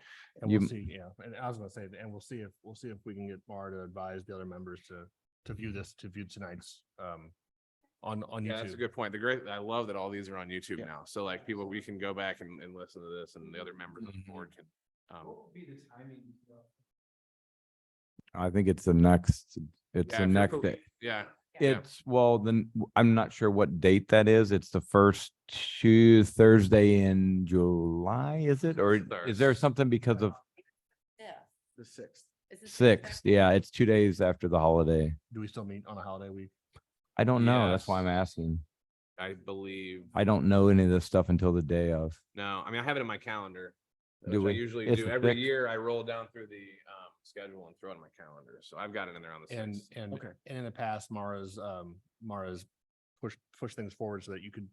And You- we'll see, yeah. And I was gonna say, and we'll see if we can get Mara to advise the other members to view tonight's, on Yeah, that's a YouTube. good point. I love that all these are on YouTube Yeah. now. So like people, we can go back and listen to this and the other members of the Mhm. board can. What would be the timing? I think it's the next, it's Yeah, the if you're next co- day. Yeah. It's, well, then I'm not sure what date that is. It's the first Thursday in July, is it? Or is there something because of Yeah. The 6th. Is this the 6th? Yeah, it's 2 days after the holiday. Do we still meet on a holiday week? I don't know. That's why I'm Yes. asking. I believe, I don't know any of this stuff until the day of. no, I mean, I have it in my calendar. Do which I we? usually It's do the every 6th? year. I roll down through the schedule and throw it in my calendar. So I've got it in there on the And, 6th. and, Okay. and in the past, Mara's push things forward so that you could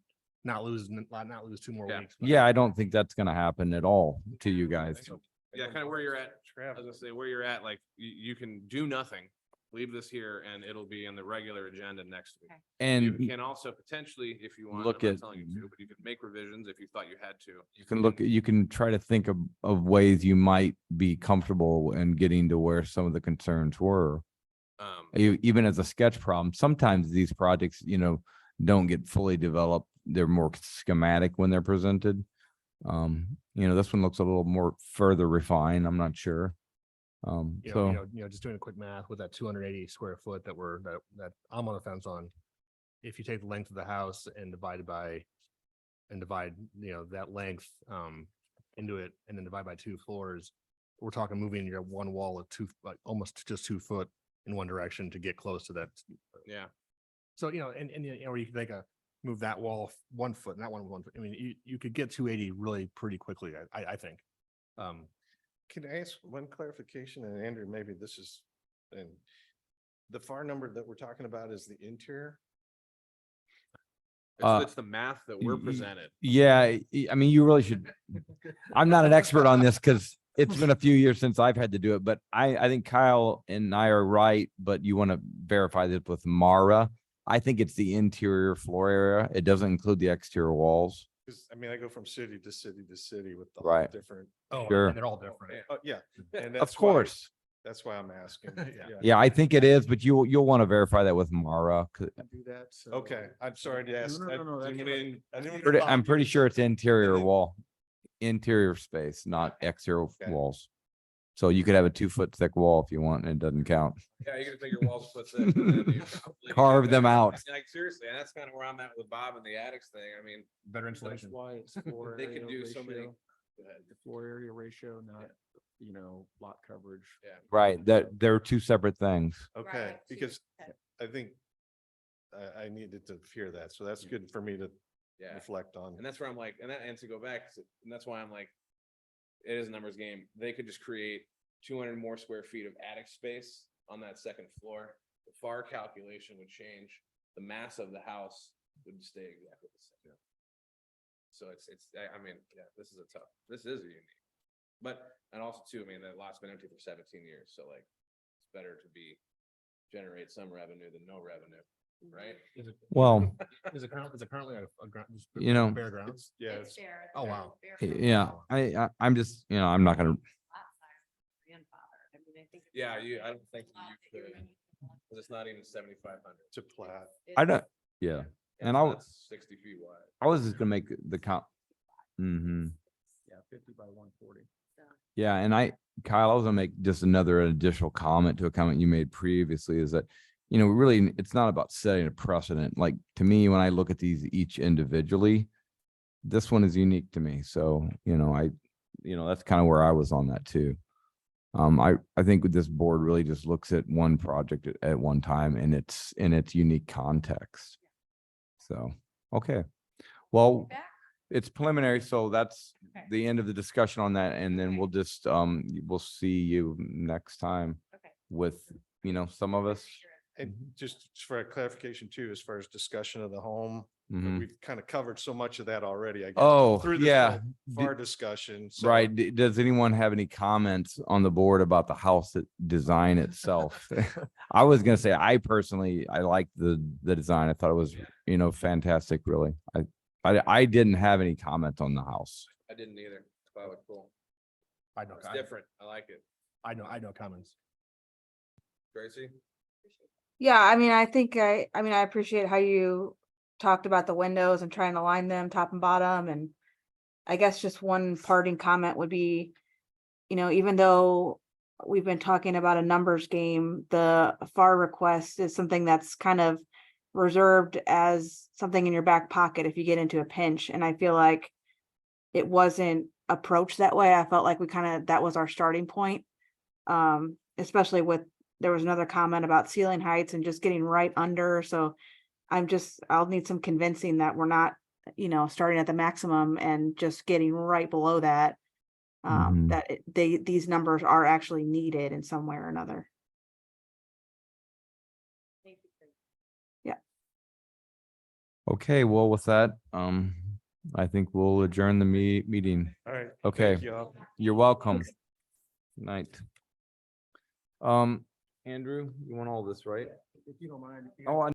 not lose 2 more Yeah. weeks. but- Yeah, I don't think that's gonna happen at all to you guys. Yeah, kind of where you're at. I was gonna say where you're at, like you can do nothing leave this here and it'll be in the regular agenda next week. Okay. You And can also potentially, if you want, look I'm not at- telling you to, but you can make revisions if you thought you had to. you can try to think of ways you might be comfortable in getting to where some of the concerns were. Even as a sketch problem, sometimes these projects, don't get fully developed. They're more schematic when they're presented. This one looks a little more further refined. I'm not sure. Just doing a quick math with that 280 square foot that I'm on the fence on. If you take the length of the house and divide, that length, into it and then divide by 2 floors, we're talking moving your one wall of almost just 2 foot in one direction to get close to that. Yeah. So, or you could move that wall 1 foot and that one 1 foot. I mean, you could get 280 really pretty quickly, I think. Can I ask one clarification? And Andrew, maybe this is, and the FAR number that we're talking about is the interior? It's the math that we're presented. Yeah, I mean, you really should. I'm not an expert on this because it's been a few years since I've had to do it, but I think Kyle and I are right, but you want to verify this with Mara. I think it's the interior floor area. It doesn't include the exterior walls. Because, I mean, I go from city to city to city with the Right. different. Oh, Sure. and they're all different. Yeah. And Of that's why- course. That's why I'm asking. Yeah. Yeah, I think it is, but you'll want to verify that with Mara. Do that, so. Okay, I'm sorry to ask. No, no, no, I that's didn't fine. mean- I didn't mean to I'm bother pretty you. sure it's interior then- wall, interior space, not exterior Okay. walls. So you could have a 2 foot thick wall if you want, and it doesn't count. Yeah, you're gonna take your walls, put that. Carve them out. Like, seriously, and that's kind of where I'm at with Bob and the attics thing. I mean, Better That's insulation. why it's floor they can area do so many. ratio, Go ahead. the floor area ratio, not, lot coverage. Yeah. Right, that they're two separate things. Okay, Right. because Okay. I think I needed to hear that. So that's good for me to Yeah. reflect on. And that's where I'm like, and to go back, and that's why I'm like, it is a numbers game. They could just create 200 more square feet of attic space on that second floor. The FAR calculation would change. The mass of the house would stay exactly the same. So I mean, yeah, this is a unique. But, and also too, I mean, that lot's been empty for 17 years. So like, it's better to generate some revenue than no revenue, right? Well, Is it currently a ground? just You know- bare grounds? Yeah, It's fair. Oh, wow. yeah, I'm just, I'm not gonna, Grandfather. I mean, I think. it's Yeah, a I don't think lot you that you're could, gonna need to lot. 'cause it's not even 7,500. to plat. I It's- don't, yeah. And so I'll- that's 60 feet wide. I was just gonna make the count. Mm-hmm. Yeah, 50 by 140. Yeah, and Kyle, I was gonna make just another additional comment to a comment you made previously is that, really, it's not about setting a precedent. Like, to me, when I look at these each individually, this one is unique to me. So, that's kind of where I was on that too. I think this board really just looks at one project at one time and it's in its unique context. So, okay. Well, Back? it's preliminary, so that's Okay. the end of the discussion on that, and then Okay. we'll just, we'll see you next time Okay. with, some of us. And just for a clarification too, as far as discussion of the home, Mhm. we've kind of covered so much of that already, I guess. Oh, through this yeah. whole FAR discussion. So- Right. Does anyone have any comments on the board about the house design itself? I was gonna say, I personally, I like the design. I thought it was, fantastic, really. I didn't have any comment on the house. I didn't either. That looked cool. I know. It's different. I like it. I know comments. Tracy? Yeah, I mean, I think I appreciate how you talked about the windows and trying to line them top and bottom. And I guess just one parting comment would be, even though we've been talking about a numbers game, the FAR request is something that's kind of reserved as something in your back pocket if you get into a pinch. And I feel like it wasn't approached that way. I felt like that was our starting point. Especially there was another comment about ceiling heights and just getting right under. So I'll need some convincing that we're not, starting at the maximum and just getting right below that. Mhm. That these numbers are actually needed in some way or another. Thank you, Chris. Okay, well, with that, I think we'll adjourn the meeting. All right. Okay. Thank you all. You're welcome. Good night. Andrew, you want all this, right? If you don't mind. Oh, I